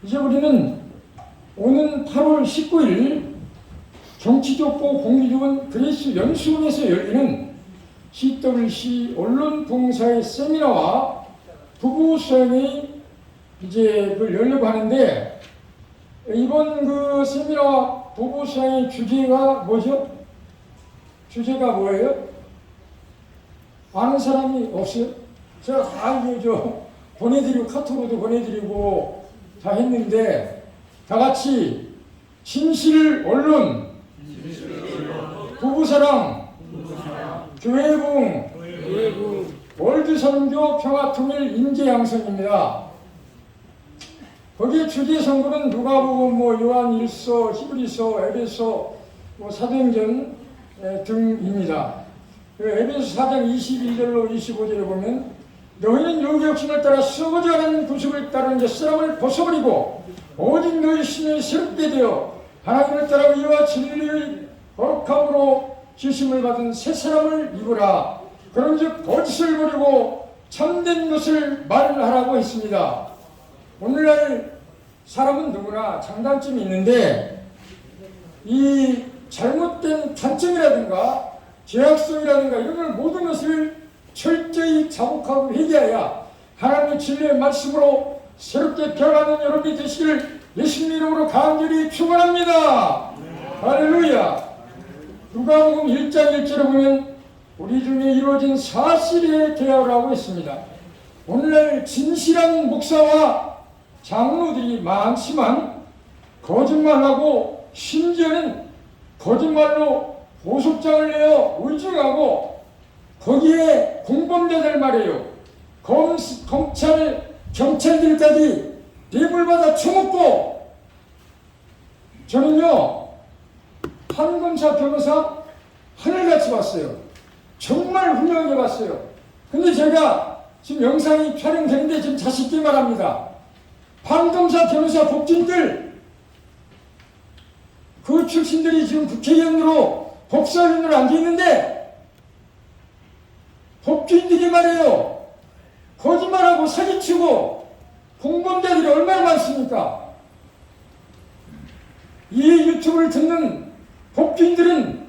이제 우리는 오는 8월 19일 정치적고 공기적인 그리스 연수원에서 열리는 CWC 언론봉사의 세미나와 부부 수행이 이제 그걸 열려고 하는데, 이번 그 세미나와 부부 수행의 주제가 뭐죠? 주제가 뭐예요? 아는 사람이 없어요? 제가 다 이게 보내드리고 카톡으로도 보내드리고 다 했는데, 다 같이 진실 언론, 부부사랑, 교회붕, 월드선교 평화통일 인재양성입니다. 거기에 주제 선거는 누가복음, 요한 1서, 히브리서, 에베소, 사도행전 등입니다. 에베소 4장 21절로 25절에 보면, 너희는 요기욕심을 따라 썩어져가는 구습을 따르는 옛사람을 벗어버리고 오직 너희 신을 새롭게 되어 하나님을 따라 의와 진리의 거룩함으로 지심을 받은 새 사람을 입으라. 그런즉 거짓을 버리고 참된 것을 말하라고 했습니다. 오늘날 사람은 누구나 장단점이 있는데, 이 잘못된 단점이라든가 죄악성이라든가 이런 걸 모든 것을 철저히 자복하고 회개하여 하나님의 진리의 말씀으로 새롭게 변화하는 여러분이 되시기를 예수님 이름으로 간절히 축원합니다. 할렐루야. 누가복음 1장 1절에 보면 우리 중에 이루어진 사실에 대하라고 했습니다. 오늘날 진실한 목사와 장로들이 많지만 거짓말하고 심지어는 거짓말로 보석장을 내어 의증하고 거기에 공범자들 말이에요. 검찰, 경찰들까지 뇌물받아 처먹고, 저는요 판검사, 변호사 하늘같이 봤어요. 정말 훌륭하게 봤어요. 근데 제가 지금 영상이 촬영되는데 지금 자식께 말합니다. 판검사, 변호사, 법진들 그 출신들이 지금 국회의원으로 법사위원으로 앉아있는데, 법주인들이 말이에요. 거짓말하고 사기치고 공범자들이 얼마나 많습니까? 이 유튜브를 듣는 법주인들은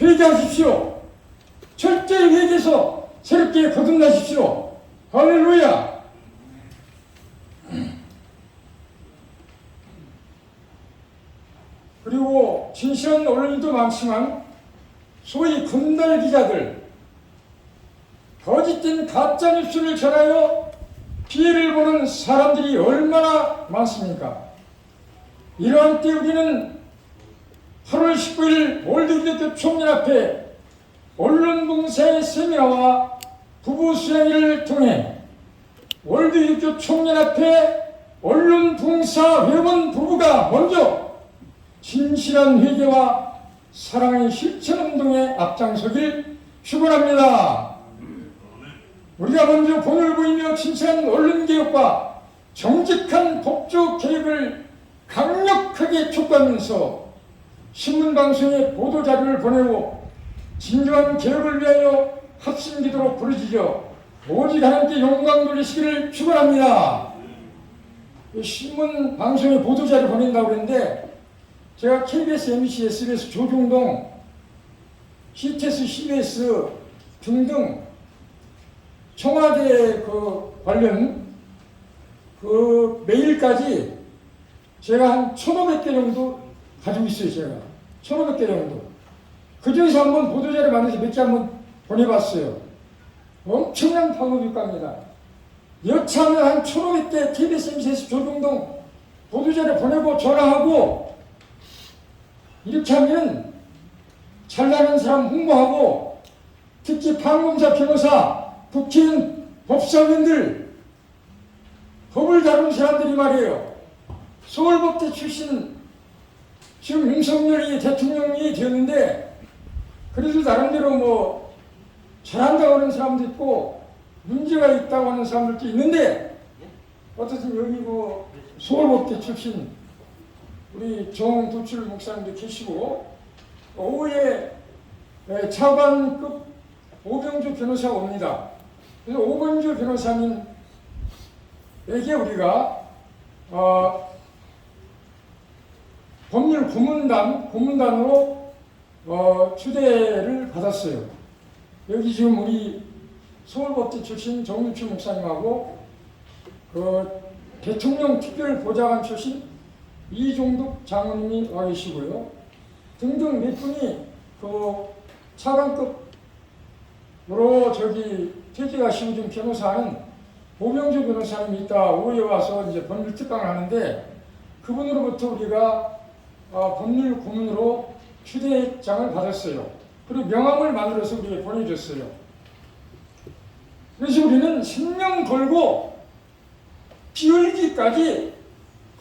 회개하십시오. 철저히 회개해서 새롭게 거듭나십시오. 할렐루야. 그리고 진실한 언론인도 많지만 소위 금달 기자들, 거짓된 가짜뉴스를 전하여 피해를 보는 사람들이 얼마나 많습니까? 이러한 때 우리는 8월 19일 월드기독교 총연합회 언론봉사의 세미나와 부부수행회를 통해 월드기독교 총연합회 언론봉사 회원 부부가 먼저 진실한 회개와 사랑의 실천운동에 앞장서길 축원합니다. 우리가 먼저 본을 보이며 진실한 언론개혁과 정직한 법조개혁을 강력하게 촉구하면서 신문방송에 보도자료를 보내고 진정한 개혁을 위하여 합심기도로 부르짖어 오직 하나님께 영광 돌리시기를 축원합니다. 신문방송에 보도자료 보낸다고 그랬는데, 제가 KBS, MBC, SBS, 조중동, CTS, CBS 등등 청와대 관련 메일까지 제가 한 1,500개 정도 가지고 있어요. 제가 1,500개 정도. 그 중에서 한번 보도자료 만들어서 몇 개 한번 보내봤어요. 엄청난 방어효과입니다. 여차하면 한 1,500개 KBS, MBC, 조중동 보도자료 보내고 전화하고, 이렇게 하면 잘나가는 사람 홍보하고, 특히 판검사, 변호사, 국회의원, 법사위원들, 법을 다루는 사람들이 말이에요. 서울법대 출신, 지금 윤석열이 대통령이 되었는데, 그래도 나름대로 잘한다고 하는 사람도 있고 문제가 있다고 하는 사람들도 있는데, 어쨌든 여기 서울법대 출신 우리 정도출 목사님도 계시고, 오후에 차관급 오병주 변호사가 옵니다. 그래서 오병주 변호사님에게 우리가 법률 고문단으로 추대를 받았어요. 여기 지금 우리 서울법대 출신 정윤주 목사님하고 대통령 특별보좌관 출신 이종덕 장로님이 와 계시고요. 등등 몇 분이 차관급으로 퇴직하시고 좀 변호사는 오병주 변호사님이 이따 오후에 와서 이제 법률 특강을 하는데 그분으로부터 우리가 법률 고문으로 휴대장을 받았어요. 그리고 명함을 만들어서 우리에게 보내줬어요. 그래서 우리는 생명 걸고 피 흘리기까지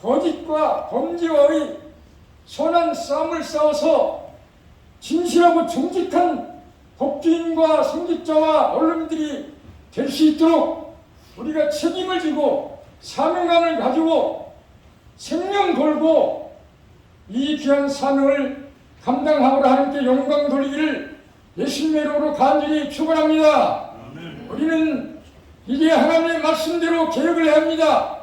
거짓과 범죄와의 선한 싸움을 싸워서 진실하고 정직한 법조인과 성직자와 언론인들이 될 수 있도록 우리가 책임을 지고 사명감을 가지고 생명 걸고 이 귀한 사명을 감당하고 하나님께 영광 돌리기를 예수님의 이름으로 간절히 축원합니다. 우리는 이게 하나님의 말씀대로 개혁을 해야 합니다.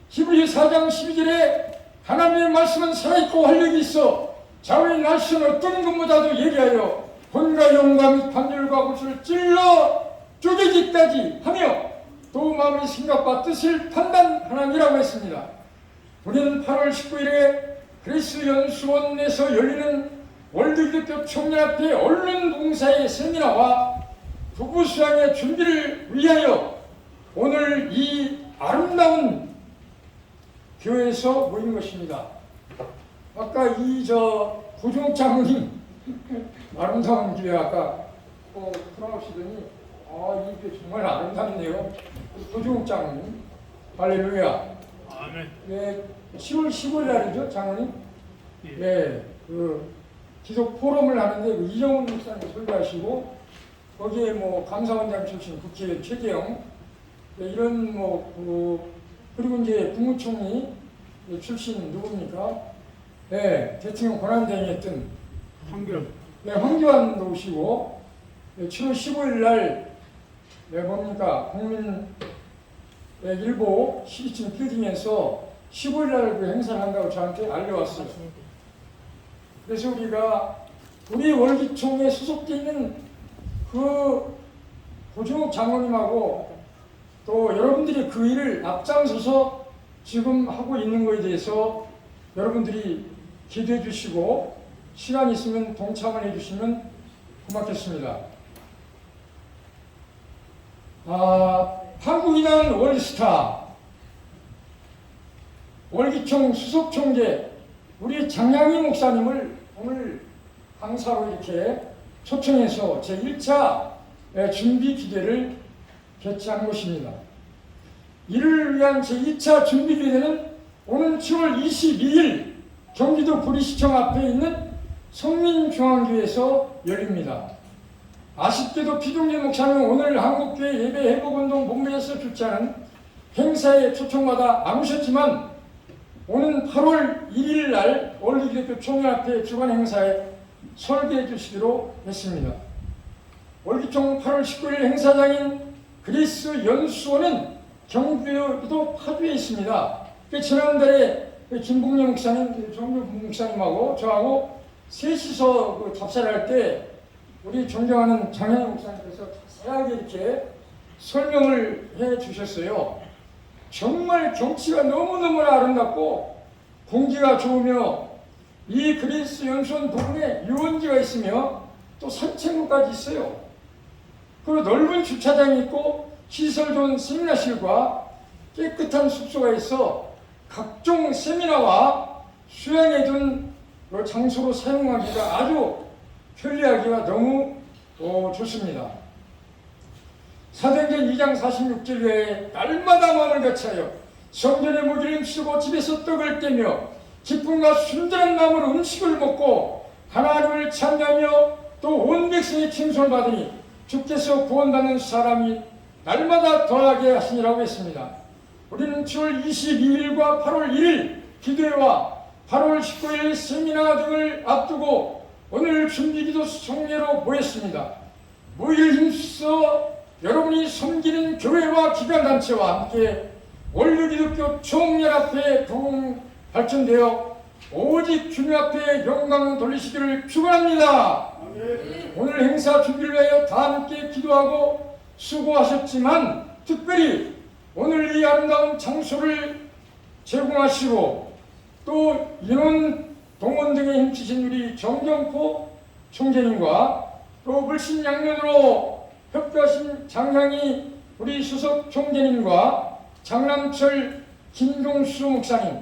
히브리서 4장 12절에 하나님의 말씀은 살아있고 활력이 있어 자원의 날씨는 어떤 것보다도 예리하여 혼과 영과 및 판결과 구슬을 찔러 쪼개기까지 하며 또 마음의 생각과 뜻을 판단하느니라고 했습니다. 우리는 8월 19일에 그리스 연수원에서 열리는 월드기독교 총연합회 언론봉사의 세미나와 부부수양의 준비를 위하여 오늘 이 아름다운 교회에서 모인 것입니다. 아까 고종욱 장로님 아름다운 교회 아까 풀어오시더니 이 교회 정말 아름답네요. 고종욱 장로님 할렐루야. 아멘. 네, 10월 15일 날이죠, 장로님? 네, 기독 포럼을 하는데 이정훈 목사님 설교하시고 거기에 감사원장 출신 국회의원 최재형 이런 그리고 이제 국무총리 출신 누굽니까? 네, 대통령 권한대행했던 황교안도 오시고 7월 15일 날 국민 일보 12층 빌딩에서 15일 날 그 행사를 한다고 저한테 알려왔어요. 그래서 우리 월기총에 소속되어 있는 고종욱 장로님하고 또 여러분들이 그 일을 앞장서서 지금 하고 있는 것에 대해서 여러분들이 기도해 주시고 시간 있으면 동참을 해 주시면 고맙겠습니다. 한국인한 월스타 월기총 수석총재 우리 장양희 목사님을 오늘 강사로 이렇게 초청해서 제1차 준비 기대를 개최한 것입니다. 이를 위한 제2차 준비 기대는 오는 7월 22일 경기도 구리시청 앞에 있는 성민중앙교회에서 열립니다. 아쉽게도 피동진 목사는 오늘 한국교회 예배회복운동 본부에서 주최하는 행사에 초청받아 안 오셨지만 오는 8월 1일 날 월드기독교 총연합회 주관 행사에 설계해 주시기로 했습니다. 월기총 8월 19일 행사장인 그리스 연수원은 경기도 파주에 있습니다. 지난달에 김봉래 목사님, 정규 목사님하고 저하고 셋이서 답사를 할 때 우리 존경하는 장현희 목사님께서 자세하게 이렇게 설명을 해 주셨어요. 정말 경치가 너무너무나 아름답고 공기가 좋으며 이 그리스 연수원 부근에 유원지가 있으며 또 산책로까지 있어요. 그리고 넓은 주차장이 있고 시설 좋은 세미나실과 깨끗한 숙소가 있어 각종 세미나와 수양해 준 장소로 사용하기가 아주 편리하기가 너무 좋습니다. 사도행전 2장 46절 외에 날마다 마음을 같이하여 성전의 무기를 쓰고 집에서 떡을 떼며 기쁨과 순전한 마음으로 음식을 먹고 하나님을 찬양하며 또 온 백성의 칭송을 받으니 주께서 구원받는 사람이 날마다 더하게 하시니라고 했습니다. 우리는 7월 22일과 8월 1일 기도회와 8월 19일 세미나 등을 앞두고 오늘 준비기도 성례로 모였습니다. 모일 힘써 여러분이 섬기는 교회와 기관단체와 함께 월드기독교 총연합회 부흥 발전되어 오직 주님 앞에 영광 돌리시기를 축원합니다. 오늘 행사 준비를 위하여 다 함께 기도하고 수고하셨지만 특별히 오늘 이 아름다운 장소를 제공하시고 또 인원 동원 등에 힘쓰신 우리 정경포 총재님과 또 물신 양면으로 협조하신 장향이 우리 수석 총재님과 장남철 김종수 목사님,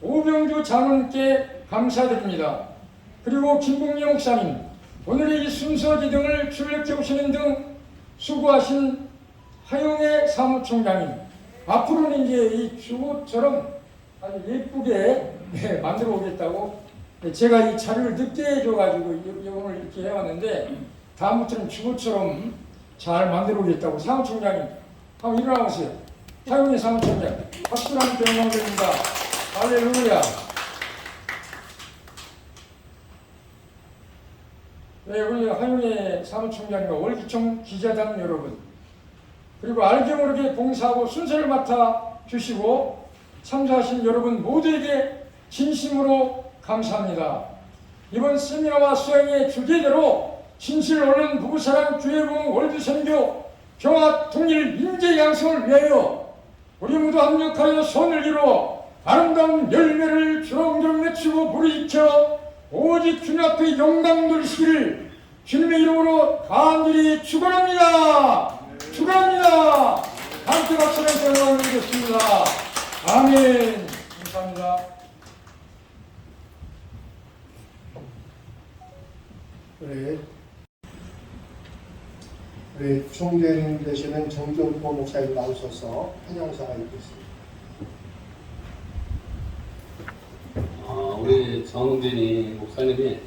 오병주 장로님께 감사드립니다. 그리고 김국리 목사님, 오늘 이 순서 기등을 출력해 오시는 등 수고하신 하용의 사무총장님, 앞으로는 이제 이 주보처럼 아주 예쁘게 만들어 오겠다고 제가 이 자료를 늦게 해줘가지고 오늘 이렇게 해왔는데 다음부터는 주보처럼 잘 만들어 오겠다고. 사무총장님 한번 일어나보세요. 하용의 사무총장 박수로 함께 영광드립니다. 할렐루야. 네, 우리 하용의 사무총장과 월기청 기자단 여러분, 그리고 알게 모르게 봉사하고 순서를 맡아 주시고 참석하신 여러분 모두에게 진심으로 감사합니다. 이번 세미나와 수행의 주제대로 진실 옳은 부부사랑 주의봉 월드선교 평화 통일 민재 양성을 위하여 우리 모두 합력하여 손을 이루어 아름다운 열매를 주렁주렁 맺히고 부르짖혀 오직 주님 앞에 영광 돌리시기를 주님의 이름으로 간절히 축원합니다. 축원합니다. 함께 박수를 영광을 드리겠습니다. 아멘. 감사합니다. 우리 총재님 되시는 정경포 목사님 나오셔서 환영사가 있겠습니다. 우리 정진이 목사님이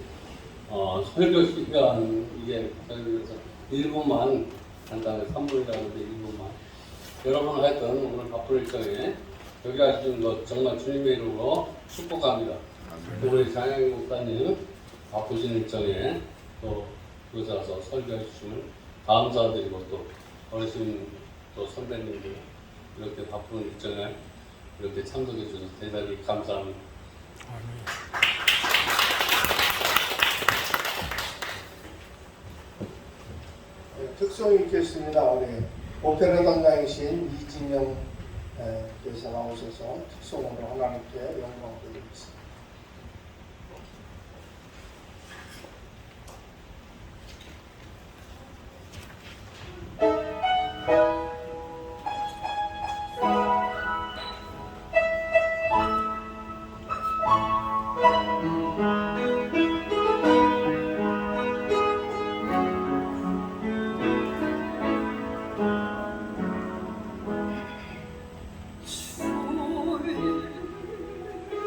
설교 시간 이게 설교에서 1분만 간단하게 3분이라는데 1분만 여러분 하여튼 오늘 바쁜 일정에 여기 하시는 것 정말 주님의 이름으로 축복합니다. 우리 장양희 목사님 바쁘신 일정에 또 여기 와서 설교해 주시면 감사드리고 또 어르신 또 선배님들 이렇게 바쁜 일정에 이렇게 참석해 주셔서 대단히 감사합니다. 특송이 있겠습니다. 우리 오페라 단장이신 이진영 교사 나오셔서 특송으로 하나님께 영광 돌리겠습니다.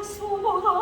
소보다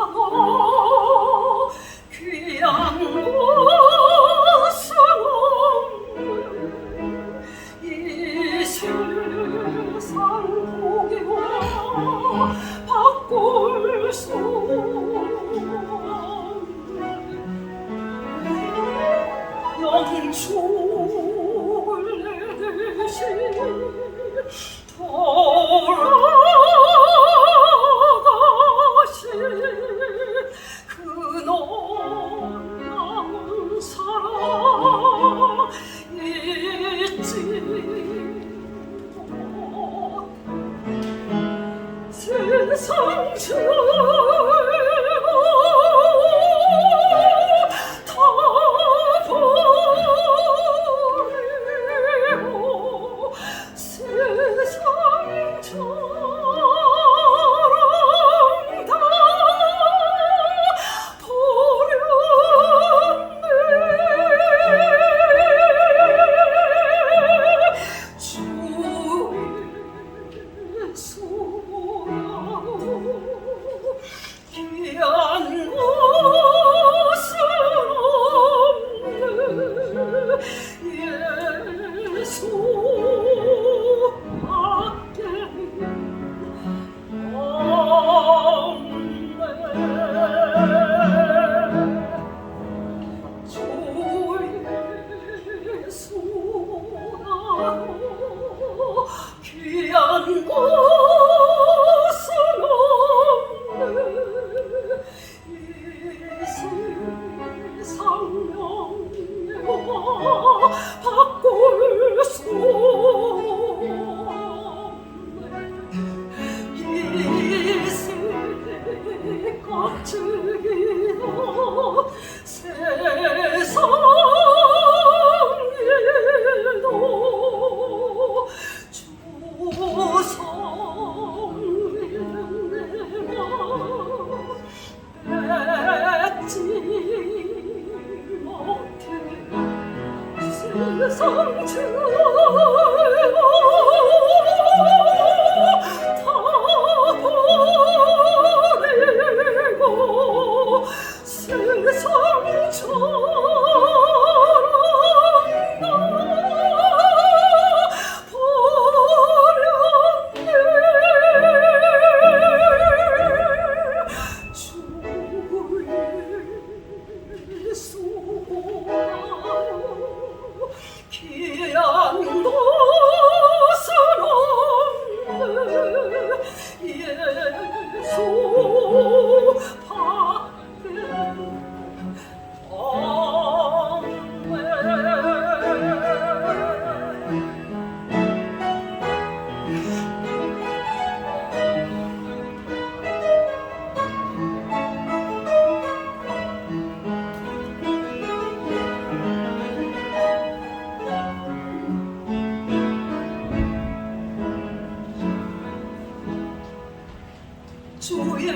주의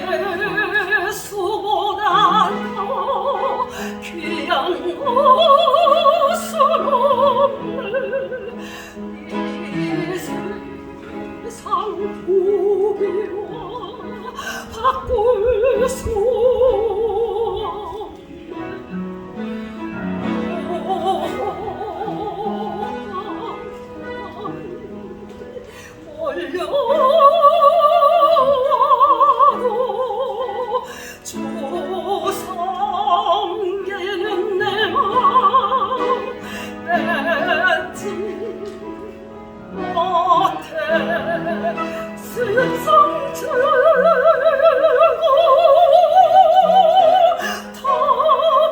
수보다 더 귀한 것은 없네. 이 세상 부귀와 바꿀 수 조성계는 내 맘 뺏지 못해 세상 주고 다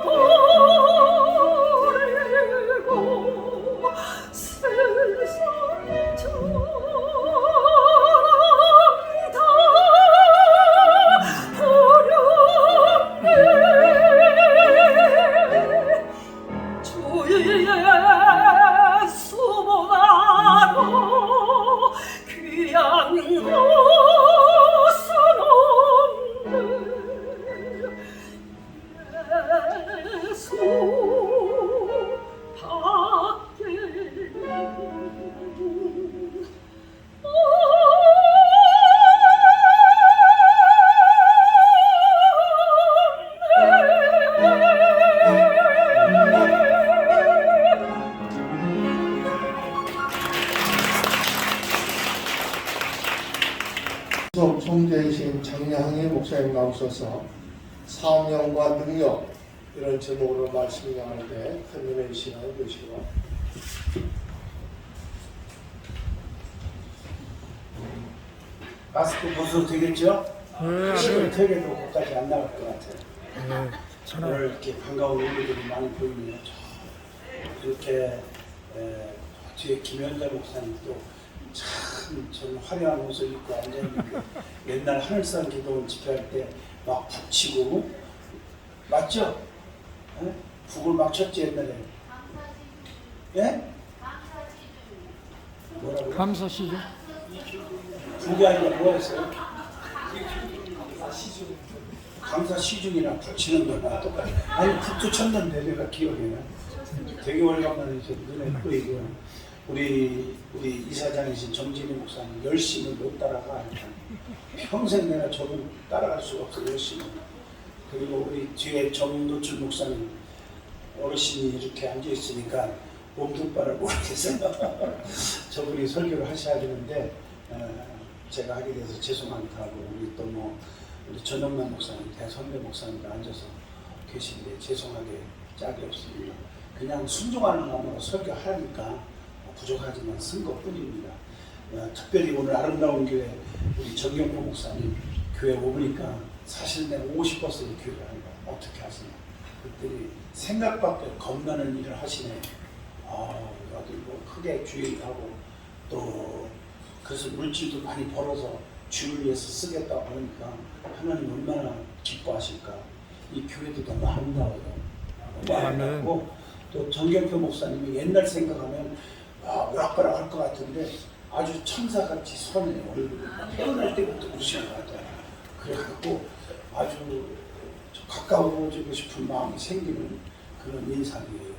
버리고 세상 총재이신 장량희 목사님 나오셔서 사명과 능력 이런 제목으로 말씀을 나누는데 큰 은혜의 시간을 주시고 마스크 벗어도 되겠죠? 시골 턱에도 거기까지 안 나갈 것 같아요. 오늘 이렇게 반가운 우리들이 많이 보이네요. 이렇게 뒤에 김현자 목사님도 참 저는 화려한 옷을 입고 앉아있는데 옛날 하늘산 기도원 집회할 때 막 북치고 맞죠? 에? 북을 막 쳤지 옛날에. 예? 뭐라고요? 감사시죠. 북이 아니라 뭐였어요? 감사 시중이랑 북치는 거나 똑같아. 아니 북도 쳤는데 내가 기억이 나. 되게 오래간만에 이제 눈에 보이고 우리 이사장이신 정진희 목사님 열심을 못 따라가. 평생 내가 저분 따라갈 수가 없어 열심히. 그리고 우리 뒤에 정노출 목사님 어르신이 이렇게 앉아 있으니까 몸둘바를 모르겠어요. 저분이 설교를 하셔야 되는데 제가 하게 돼서 죄송합니다 하고 우리 또 뭐 우리 전영남 목사님 대선배 목사님도 앉아서 계신데 죄송하게 짝이 없습니다. 그냥 순종하는 마음으로 설교하니까 부족하지만 쓴 것뿐입니다. 특별히 오늘 아름다운 교회 우리 정경포 목사님 교회 오니까 사실 내가 오고 싶었어요. 교회를 하니까 어떻게 하시냐 그랬더니 생각밖에 겁나는 일을 하시네. 여기 뭐 크게 주의하고 또 그래서 물질도 많이 벌어서 주를 위해서 쓰겠다고 하니까 하나님 얼마나 기뻐하실까. 이 교회도 너무 아름다워요. 너무 아름답고 또 정경표 목사님이 옛날 생각하면 오락가락 할 것 같은데 아주 천사같이 선해요. 얼굴이 태어날 때부터 우시는 것 같아요. 그래갖고 아주 가까워지고 싶은 마음이 생기는 그런 인상이에요.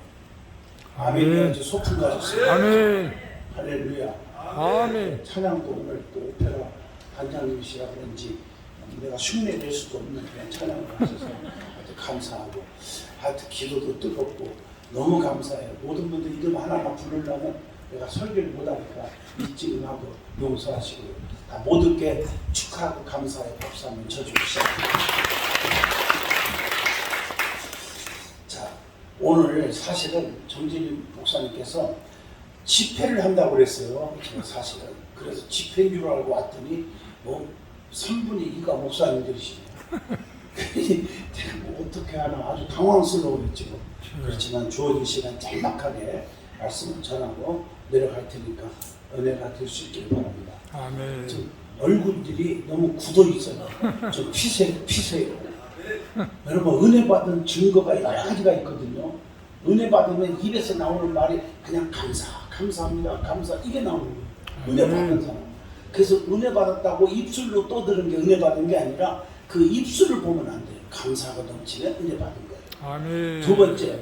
아멘이 아주 소풍 가셨어요. 아멘. 할렐루야. 아멘. 찬양도 오늘 또 오페라 단장님이시라 그런지 내가 흉내낼 수도 없는 그냥 찬양을 하셔서 하여튼 감사하고 하여튼 기도도 뜨겁고 너무 감사해요. 모든 분들 이름 하나하나 부르려면 내가 설교를 못하니까 잊지하고 용서하시고요. 다 모두께 축하하고 감사의 박수 한번 쳐주시죠. 자, 오늘 사실은 정진희 목사님께서 집회를 한다고 그랬어요. 제가 사실은. 그래서 집회인 줄 알고 왔더니 뭐 3분의 2가 목사님들이시네요. 내가 뭐 어떻게 하나 아주 당황스러웠죠. 그렇지만 주어진 시간 짤막하게 말씀을 전하고 내려갈 테니까 은혜가 될 수 있길 바랍니다. 아멘. 좀 얼굴들이 너무 굳어 있어요. 좀 피세요. 여러분 은혜 받은 증거가 여러 가지가 있거든요. 은혜 받으면 입에서 나오는 말이 그냥 감사합니다, 감사 이게 나오는 거예요. 은혜 받은 사람. 그래서 은혜 받았다고 입술로 떠드는 게 은혜 받은 게 아니라 그 입술을 보면 안 돼요. 감사가 넘치면 은혜 받은 거예요. 아멘. 두 번째,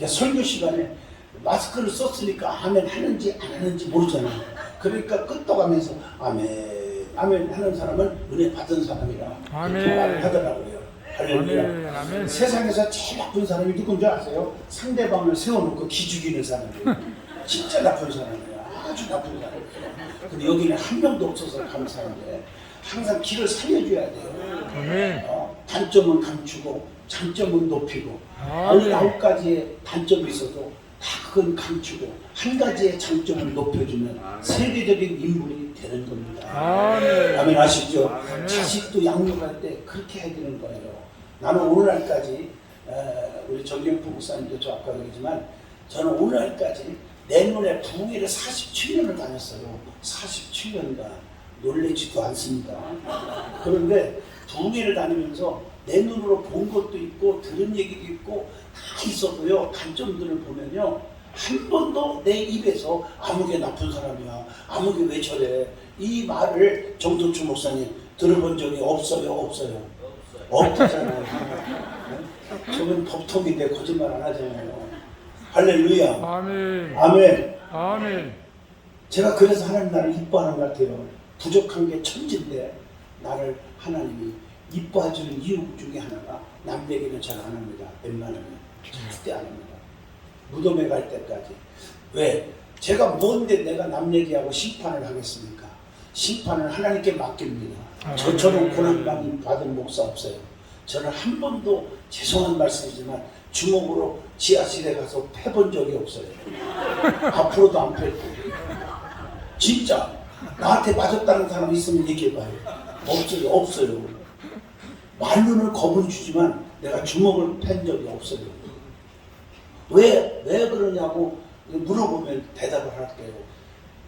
설교 시간에 마스크를 썼으니까 아멘 하는지 안 하는지 모르잖아요. 그러니까 끄떡하면서 아멘, 아멘 하는 사람은 은혜 받은 사람이라 아멘. 그렇게 말을 하더라고요. 할렐루야. 아멘. 아멘. 세상에서 제일 나쁜 사람이 누군지 아세요? 상대방을 세워놓고 기죽이는 사람이에요. 진짜 나쁜 사람이에요. 아주 나쁜 사람이에요. 근데 여기는 한 명도 없어서 감사한데 항상 길을 살려줘야 돼요. 아멘. 단점은 감추고 장점은 높이고 아멘. 19가지의 단점이 있어도 다 그건 감추고 한 가지의 장점을 높여주면 세계적인 인물이 되는 겁니다. 아멘. 아멘 아시죠? 아멘. 자식도 양육할 때 그렇게 해야 되는 거예요. 나는 오늘날까지 우리 정경포 목사님도 저 아까 그러지만 저는 오늘날까지 내 눈에 부흥회를 47년을 다녔어요. 47년간 놀래지도 않습니다. 그런데 부흥회를 다니면서 내 눈으로 본 것도 있고 들은 얘기도 있고 다 있어도요. 단점들을 보면요. 한 번도 내 입에서 아무개 나쁜 사람이야. 아무개 왜 저래. 이 말을 정도춘 목사님 들어본 적이 없어요. 없다잖아요. 저건 법통인데 거짓말 안 하잖아요. 할렐루야. 아멘. 아멘. 아멘. 제가 그래서 하나님 나를 이뻐하는 것 같아요. 부족한 게 천진데 나를 하나님이 이뻐해주는 이유 중에 하나가 남 얘기는 잘 안 합니다. 웬만하면 절대 안 합니다. 무덤에 갈 때까지. 왜? 제가 뭔데 내가 남 얘기하고 심판을 하겠습니까? 심판을 하나님께 맡깁니다. 저처럼 고난 받은 목사 없어요. 저는 한 번도 죄송한 말씀이지만 주먹으로 지하실에 가서 패본 적이 없어요. 앞으로도 안 패고. 진짜 나한테 맞았다는 사람 있으면 얘기해봐요. 없어요. 말로는 겁을 주지만 내가 주먹을 팬 적이 없어요. 왜 그러냐고 물어보면 대답을 할게요.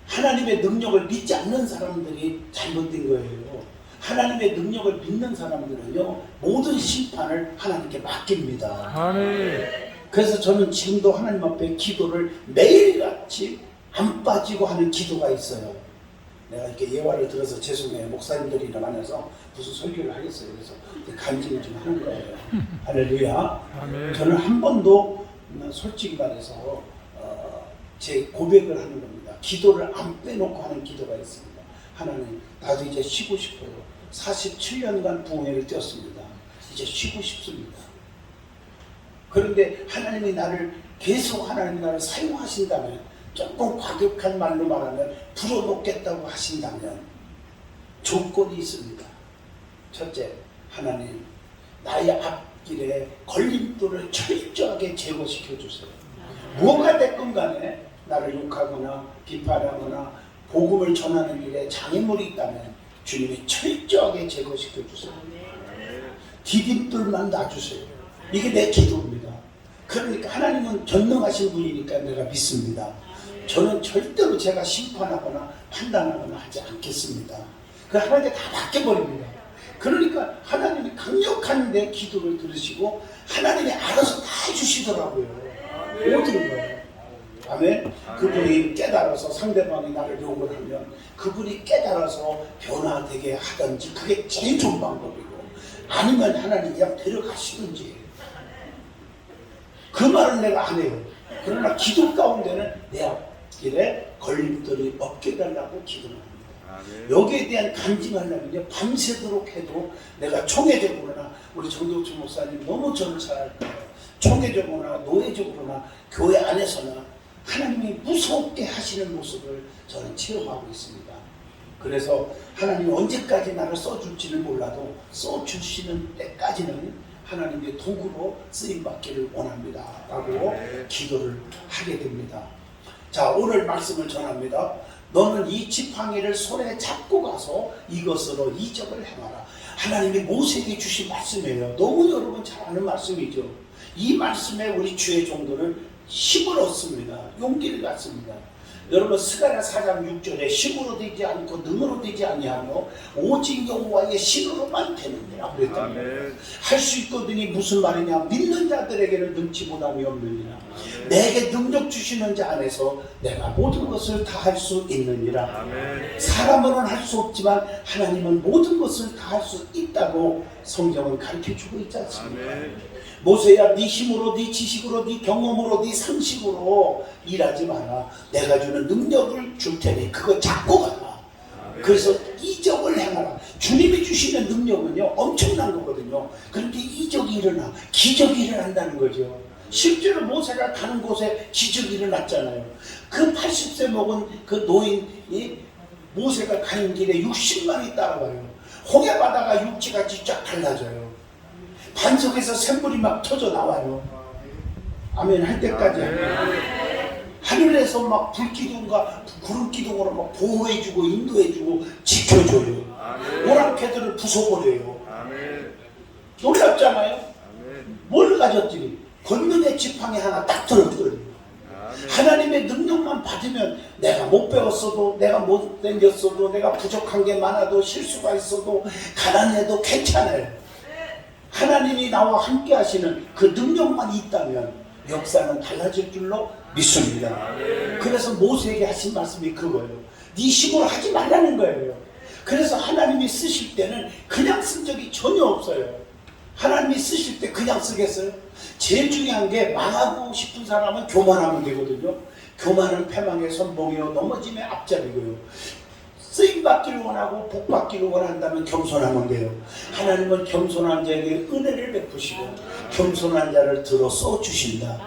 하나님의 능력을 믿지 않는 사람들이 잘못된 거예요. 하나님의 능력을 믿는 사람들은요 모든 심판을 하나님께 맡깁니다. 아멘. 그래서 저는 지금도 하나님 앞에 기도를 매일같이 안 빠지고 하는 기도가 있어요. 내가 이렇게 예화를 들어서 죄송해요. 목사님들이 일어나서 무슨 설교를 하겠어요. 그래서 간증을 좀 하는 거예요. 할렐루야. 아멘. 저는 한 번도 솔직히 말해서 제 고백을 하는 겁니다. 기도를 안 빼놓고 하는 기도가 있습니다. 하나님, 나도 이제 쉬고 싶어요. 47년간 부흥회를 뛰었습니다. 이제 쉬고 싶습니다. 그런데 하나님이 나를 계속 사용하신다면, 조금 과격한 말로 말하면 불어넣겠다고 하신다면 조건이 있습니다. 첫째, 하나님, 나의 앞길에 걸림돌을 철저하게 제거시켜 주세요. 무엇가 됐건 간에 나를 욕하거나 비판하거나 복음을 전하는 일에 장애물이 있다면 주님이 철저하게 제거시켜 주세요. 디딤돌만 놔주세요. 이게 내 기도입니다. 그러니까 하나님은 전능하신 분이니까 내가 믿습니다. 저는 절대로 제가 심판하거나 판단하거나 하지 않겠습니다. 그 하나님께 다 맡겨버립니다. 그러니까 하나님이 강력한 내 기도를 들으시고 하나님이 알아서 다 해주시더라고요. 모든 거예요. 아멘. 그분이 깨달아서 상대방이 나를 욕을 하면 그분이 깨달아서 변화되게 하든지 그게 제일 좋은 방법이고, 아니면 하나님 그냥 데려가시든지. 그 말은 내가 안 해요. 그러나 기도 가운데는 내 앞길에 걸림돌이 없게 달라고 기도합니다. 여기에 대한 간증하려면요 밤새도록 해도 내가 총회적으로나 우리 정동춘 목사님 너무 저를 잘 알 거예요. 총회적으로나 노예적으로나 교회 안에서나 하나님이 무섭게 하시는 모습을 저는 체험하고 있습니다. 그래서 하나님이 언제까지 나를 써줄지는 몰라도 써주시는 때까지는 하나님의 도구로 쓰임받기를 원합니다 라고 기도를 하게 됩니다. 자, 오늘 말씀을 전합니다. 너는 이 지팡이를 손에 잡고 가서 이것으로 이적을 행하라. 하나님이 모세에게 주신 말씀이에요. 너무 여러분 잘 아는 말씀이죠. 이 말씀에 우리 주의 종들은 힘을 얻습니다. 용기를 갖습니다. 여러분 스가랴 4장 6절에 힘으로 되지 않고 능으로 되지 아니하며 오직 여호와의 신으로만 되느니라 그랬답니다. 할 수 있거든이 무슨 말이냐? 믿는 자들에게는 능치보담이 없느니라. 내게 능력 주시는 자 안에서 내가 모든 것을 다 할 수 있느니라. 사람으로는 할 수 없지만 하나님은 모든 것을 다 할 수 있다고 성경은 가르쳐주고 있지 않습니까? 모세야 네 힘으로 네 지식으로 네 경험으로 네 상식으로 일하지 마라. 내가 주는 능력을 줄 테니 그거 잡고 가라. 그래서 이적을 행하라. 주님이 주시는 능력은요 엄청난 거거든요. 그런데 이적이 일어나 기적이 일어난다는 거죠. 실제로 모세가 가는 곳에 기적이 일어났잖아요. 그 80세 먹은 그 노인이 모세가 가는 길에 60만이 따라와요. 홍해바다가 육지같이 쫙 갈라져요. 반석에서 샘물이 막 터져 나와요. 아멘 할 때까지. 하늘에서 막 불기둥과 구름기둥으로 막 보호해주고 인도해주고 지켜줘요. 오랑캐들을 부숴버려요. 놀랍잖아요. 뭘 가졌더니 권능의 지팡이 하나 딱 들었거든요. 하나님의 능력만 받으면 내가 못 배웠어도 내가 못 댕겼어도 내가 부족한 게 많아도 실수가 있어도 가난해도 괜찮아요. 하나님이 나와 함께 하시는 그 능력만 있다면 역사는 달라질 줄로 믿습니다. 그래서 모세에게 하신 말씀이 그거예요. 네 힘으로 하지 말라는 거예요. 그래서 하나님이 쓰실 때는 그냥 쓴 적이 전혀 없어요. 하나님이 쓰실 때 그냥 쓰겠어요? 제일 중요한 게 망하고 싶은 사람은 교만하면 되거든요. 교만은 패망의 선봉이요 넘어짐의 앞잡이고요. 쓰임받기를 원하고 복받기를 원한다면 겸손하면 돼요. 하나님은 겸손한 자에게 은혜를 베푸시고 겸손한 자를 들어 써주신다.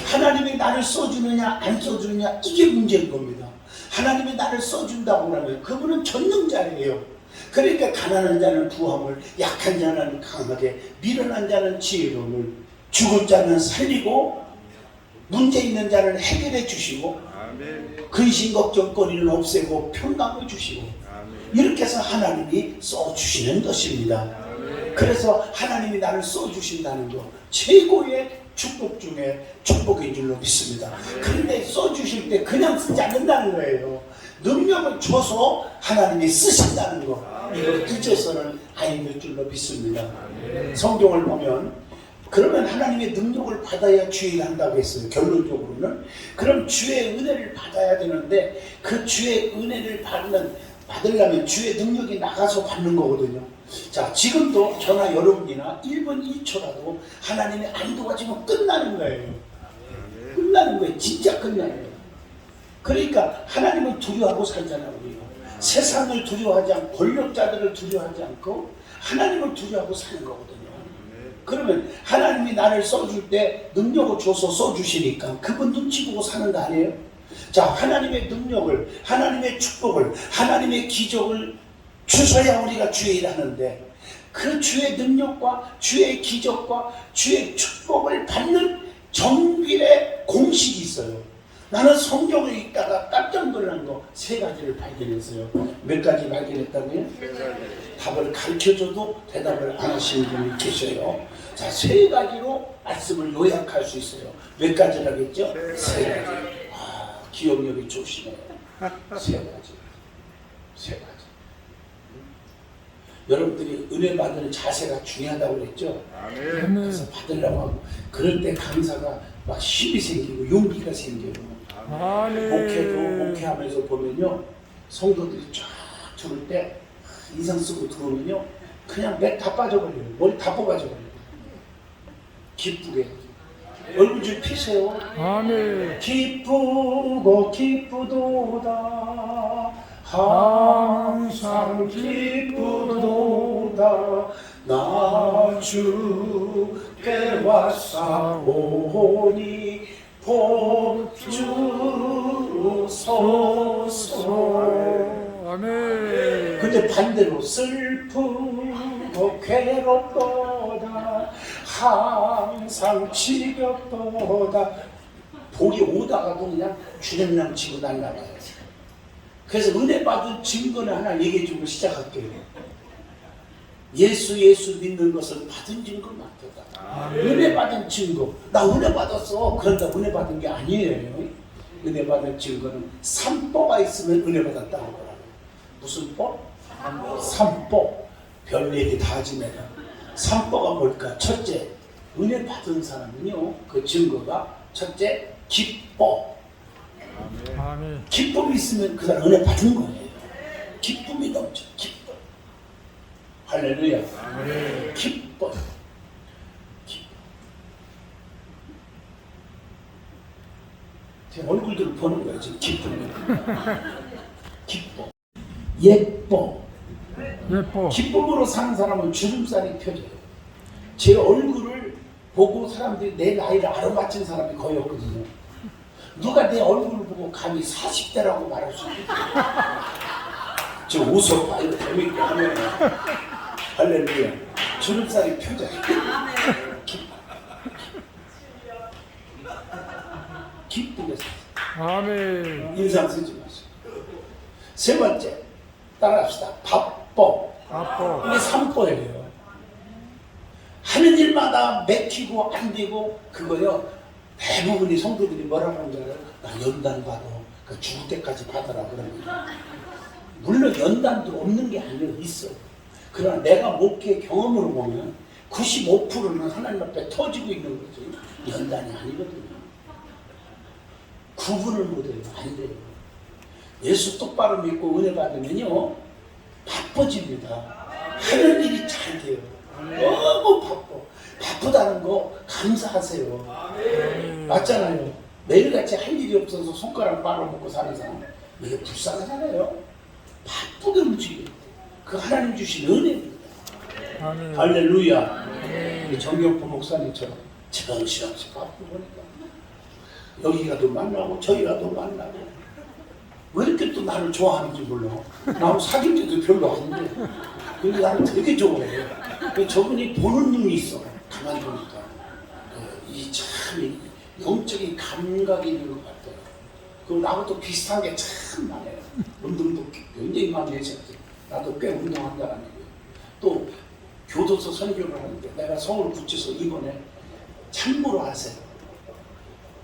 하나님이 나를 써주느냐 안 써주느냐 이게 문제인 겁니다. 하나님이 나를 써준다고 하면 그분은 전능자예요. 그러니까 가난한 자는 부함을, 약한 자는 강하게, 미련한 자는 지혜로움을, 죽은 자는 살리고 문제 있는 자는 해결해 주시고 근심 걱정거리를 없애고 평강을 주시고 이렇게 해서 하나님이 써주시는 것입니다. 그래서 하나님이 나를 써주신다는 것 최고의 축복 중에 축복인 줄로 믿습니다. 그런데 써주실 때 그냥 쓰지 않는다는 거예요. 능력을 줘서 하나님이 쓰신다는 거 이걸 잊어서는 아닌 줄로 믿습니다. 성경을 보면 그러면 하나님의 능력을 받아야 주의 한다고 했어요. 결론적으로는. 그럼 주의 은혜를 받아야 되는데 그 주의 은혜를 받으려면 주의 능력이 나가서 받는 거거든요. 자, 지금도 저나 여러분이나 1분 1초라도 하나님이 안 도와주면 끝나는 거예요. 끝나는 거예요. 진짜 끝나는 거예요. 그러니까 하나님을 두려워하고 살잖아요. 우리가. 세상을 두려워하지 않고 권력자들을 두려워하지 않고 하나님을 두려워하고 사는 거거든요. 그러면 하나님이 나를 써줄 때 능력을 줘서 써주시니까 그분 눈치 보고 사는 거 아니에요? 자, 하나님의 능력을, 하나님의 축복을, 하나님의 기적을 주셔야 우리가 주의 일을 하는데 그 주의 능력과 주의 기적과 주의 축복을 받는 정밀의 공식이 있어요. 나는 성경을 읽다가 깜짝 놀란 거 3가지를 발견했어요. 몇 가지 발견했다고요? 답을 가르쳐줘도 대답을 안 하시는 분이 계셔요. 자, 3가지로 말씀을 요약할 수 있어요. 몇 가지라겠죠? 3가지. 아, 기억력이 좋으시네요. 3가지. 여러분들이 은혜 받는 자세가 중요하다고 그랬죠? 그래서 받으려고 하고 그럴 때 강사가 막 힘이 생기고 용기가 생겨요. 목회하면서 보면요 성도들이 쫙 들을 때 인상 쓰고 들어오면요 그냥 맥 다 빠져버려요. 머리 다 뽑아져버려요. 기쁘게 얼굴 좀 피세요. 아멘. 기쁘고 기쁘도다 항상 기쁘도다 나 주께 왔사오니 복 주소서. 아멘. 근데 반대로 슬프고 괴롭도다 항상 지겹도다 복이 오다가도 그냥 주lem랑 치고 날라가요. 그래서 은혜 받은 증거는 하나 얘기해 주고 시작할게요. 예수 믿는 것은 받은 증거 맞다. 은혜 받은 증거. 나 은혜 받았어. 그런다 은혜 받은 게 아니에요. 은혜 받은 증거는 삼보가 있으면 은혜 받았다고 하더라고요. 무슨 보? 삼보. 별 얘기 다 하지 내가. 삼보가 뭘까? 첫째, 은혜 받은 사람은요, 그 증거가 첫째, 기뻐. 아멘. 기쁨이 있으면 그 사람 은혜 받은 거예요. 기쁨이 넘쳐. 기뻐. 할렐루야. 기뻐. 기뻐. 제 얼굴들을 보는 거예요. 지금 기쁨이. 기뻐. 예뻐. 예뻐. 기쁨으로 사는 사람은 주름살이 펴져요. 제 얼굴을 보고 사람들이 내 나이를 알아맞힌 사람이 거의 없거든요. 누가 내 얼굴을 보고 감히 40대라고 말할 수 있겠어요? 저 웃어봐. 이거 재밌게 하면 할렐루야. 주름살이 펴져요. 기쁘게 사세요. 아멘. 인상 쓰지 마세요. 세 번째, 따라합시다. 바빠. 아빠. 이게 삼보예요. 하는 일마다 맥히고 안 되고 그거요. 대부분의 성도들이 뭐라고 하는 줄 알아요? 나 연단 받아. 그 죽을 때까지 받아라 그러는 거예요. 물론 연단도 없는 게 아니라 있어. 그러나 내가 목회 경험으로 보면 95%는 하나님 앞에 터지고 있는 거지. 연단이 아니거든요. 구분을 못해요. 안 돼요. 예수 똑바로 믿고 은혜 받으면요. 바빠집니다. 하는 일이 잘 돼요. 너무 바빠. 바쁘다는 거 감사하세요. 맞잖아요. 매일같이 할 일이 없어서 손가락 빨아먹고 사는 사람 이게 불쌍하잖아요. 바쁘게 움직여요. 그 하나님 주신 은혜입니다. 아멘. 할렐루야. 우리 정경포 목사님처럼 정신없이 바쁘고 보니까 여기가 더 만나고 저기가 더 만나고 왜 이렇게 또 나를 좋아하는지 몰라. 나하고 사귈 때도 별로 아닌데 근데 나를 되게 좋아해. 저분이 보는 눈이 있어. 가만히 보니까 이 참 영적인 감각이 있는 것 같아요. 그리고 나하고 비슷한 게 참 많아요. 운동도 굉장히 많이 했었지. 나도 꽤 운동한다는 얘기예요. 또 교도소 선교를 하는데 내가 서울 구치소 이번에 참고로 하세요.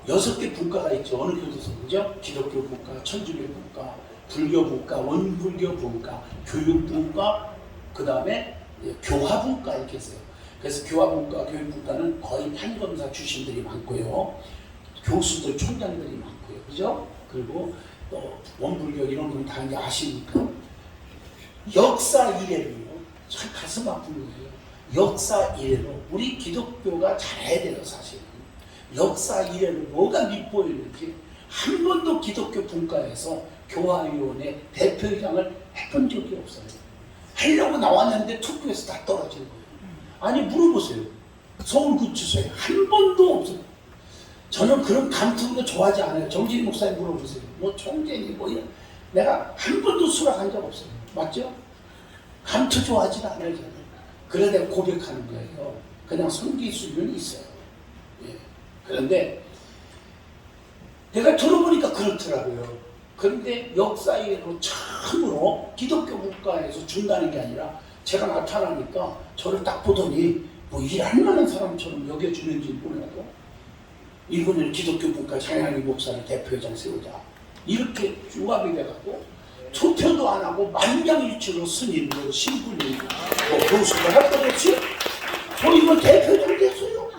6개 분과가 있죠. 어느 교도소, 그죠? 기독교 분과, 천주교 분과, 불교 분과, 원불교 분과, 교육 분과, 그 다음에 교화 분과 이렇게 있어요. 그래서 교화 분과, 교육 분과는 거의 판검사 출신들이 많고요. 교수들, 총장들이 많고요. 그죠? 그리고 또 원불교 이런 건 다 이제 아시니까. 역사 이래로요. 참 가슴 아픈 거예요. 역사 이래로 우리 기독교가 잘해야 돼요, 사실은. 역사 이래로 뭐가 밑보이는지 한 번도 기독교 분과에서 교화위원회 대표회장을 해본 적이 없어요. 하려고 나왔는데 투표에서 다 떨어진 거예요. 아니 물어보세요. 서울구치소에 한 번도 없어요. 저는 그런 감투도 좋아하지 않아요. 정진희 목사님 물어보세요. 뭐 총재니 뭐 이런 내가 한 번도 수락한 적 없어요. 맞죠? 감투 좋아하지 않아요. 저는. 그래서 내가 고백하는 거예요. 그냥 성기 수준이 있어요. 예. 그런데 내가 들어보니까 그렇더라고요. 그런데 역사에로 처음으로 기독교 국가에서 준다는 게 아니라 제가 나타나니까 저를 딱 보더니 뭐 일할 만한 사람처럼 여겨주는지 몰라도 이번에는 기독교 국가 장양희 목사를 대표회장 세우자 이렇게 중합이 돼갖고 투표도 안 하고 만장일치로 스님, 신부님, 교수가 할 것 없이 저 이번 대표장 됐어요.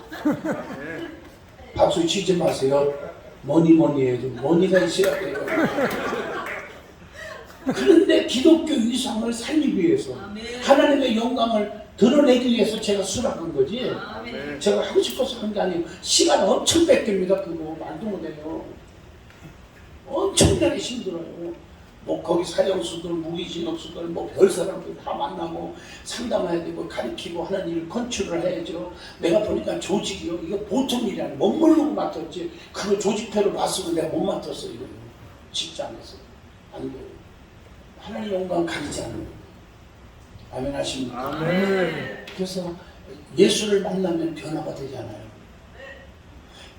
박수 치지 마세요. 뭐니 해도 뭐니가 있어야 돼요. 그런데 기독교 위상을 살리기 위해서 하나님의 영광을 드러내기 위해서 제가 수락한 거지. 제가 하고 싶어서 한 게 아니에요. 시간 엄청 뺏깁니다. 그거 말도 못해요. 엄청나게 힘들어요. 뭐 거기 사형수들, 무기징역수들, 뭐 별 사람들 다 만나고 상담해야 되고 가르치고 하는 일을 컨트롤 해야죠. 내가 보니까 조직이요. 이거 보통 일이 아니에요. 못 모르고 맡았지. 그거 조직표를 봤으면 내가 못 맡았어 이거. 직장에서. 안 돼요. 하나님 영광 가리지 않는 거예요. 아멘 하십니까? 아멘. 그래서 예수를 만나면 변화가 되잖아요.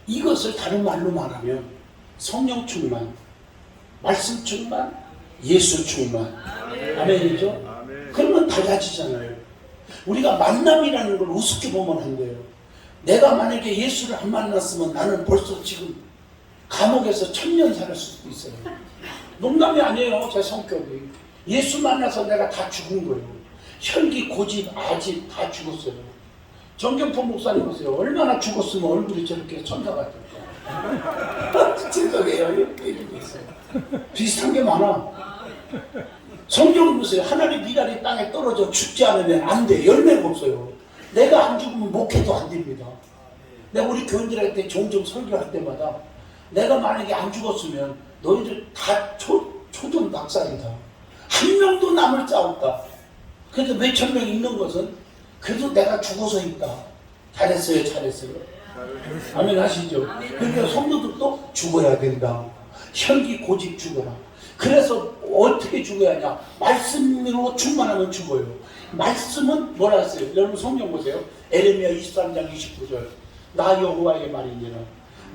이것을 다른 말로 말하면 성령 충만, 말씀 충만, 예수 충만. 아멘이죠? 그러면 달라지잖아요. 우리가 만남이라는 걸 우습게 보면 안 돼요. 내가 만약에 예수를 안 만났으면 나는 벌써 지금 감옥에서 1000년 살 수도 있어요. 농담이 아니에요. 제 성격이. 예수 만나서 내가 다 죽은 거예요. 혈기, 고집, 아집 다 죽었어요. 정경포 목사님 보세요. 얼마나 죽었으면 얼굴이 저렇게 천사 같을까. 죄송해요. 얘기도 있어요. 비슷한 게 많아. 성경을 보세요. 하나님 미랄이 땅에 떨어져 죽지 않으면 안 돼. 열매가 없어요. 내가 안 죽으면 목회도 안 됩니다. 내가 우리 교인들한테 종종 설교할 때마다 내가 만약에 안 죽었으면 너희들 다 초전 박살이다. 한 명도 남을 자 없다. 그래서 몇천 명 있는 것은 그래도 내가 죽어서 있다. 잘했어요, 잘했어요. 아멘 하시죠? 그러니까 성도들도 죽어야 된다. 혈기 고집 죽어라. 그래서 어떻게 죽어야 하냐? 말씀으로 충만하면 죽어요. 말씀은 뭐라 했어요? 여러분 성경 보세요. 에레미야 23장 29절. 나 여호와의 말이니라.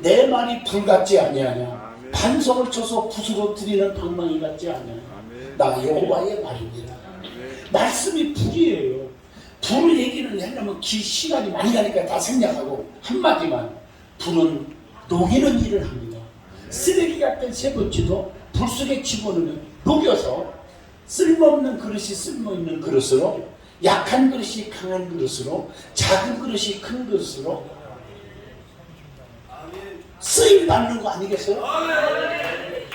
내 말이 불같지 아니하냐? 반석을 쳐서 붓으로 들이는 방망이 같지 아니하냐? 나 여호와의 말이니라. 말씀이 불이에요. 불을 얘기를 하려면 시간이 많이 가니까 다 생략하고 한마디만 불은 녹이는 일을 합니다. 쓰레기 같은 새것지도 불 속에 집어넣으면 녹여서 쓸모없는 그릇이 쓸모있는 그릇으로, 약한 그릇이 강한 그릇으로, 작은 그릇이 큰 그릇으로 쓰임 받는 거 아니겠어요?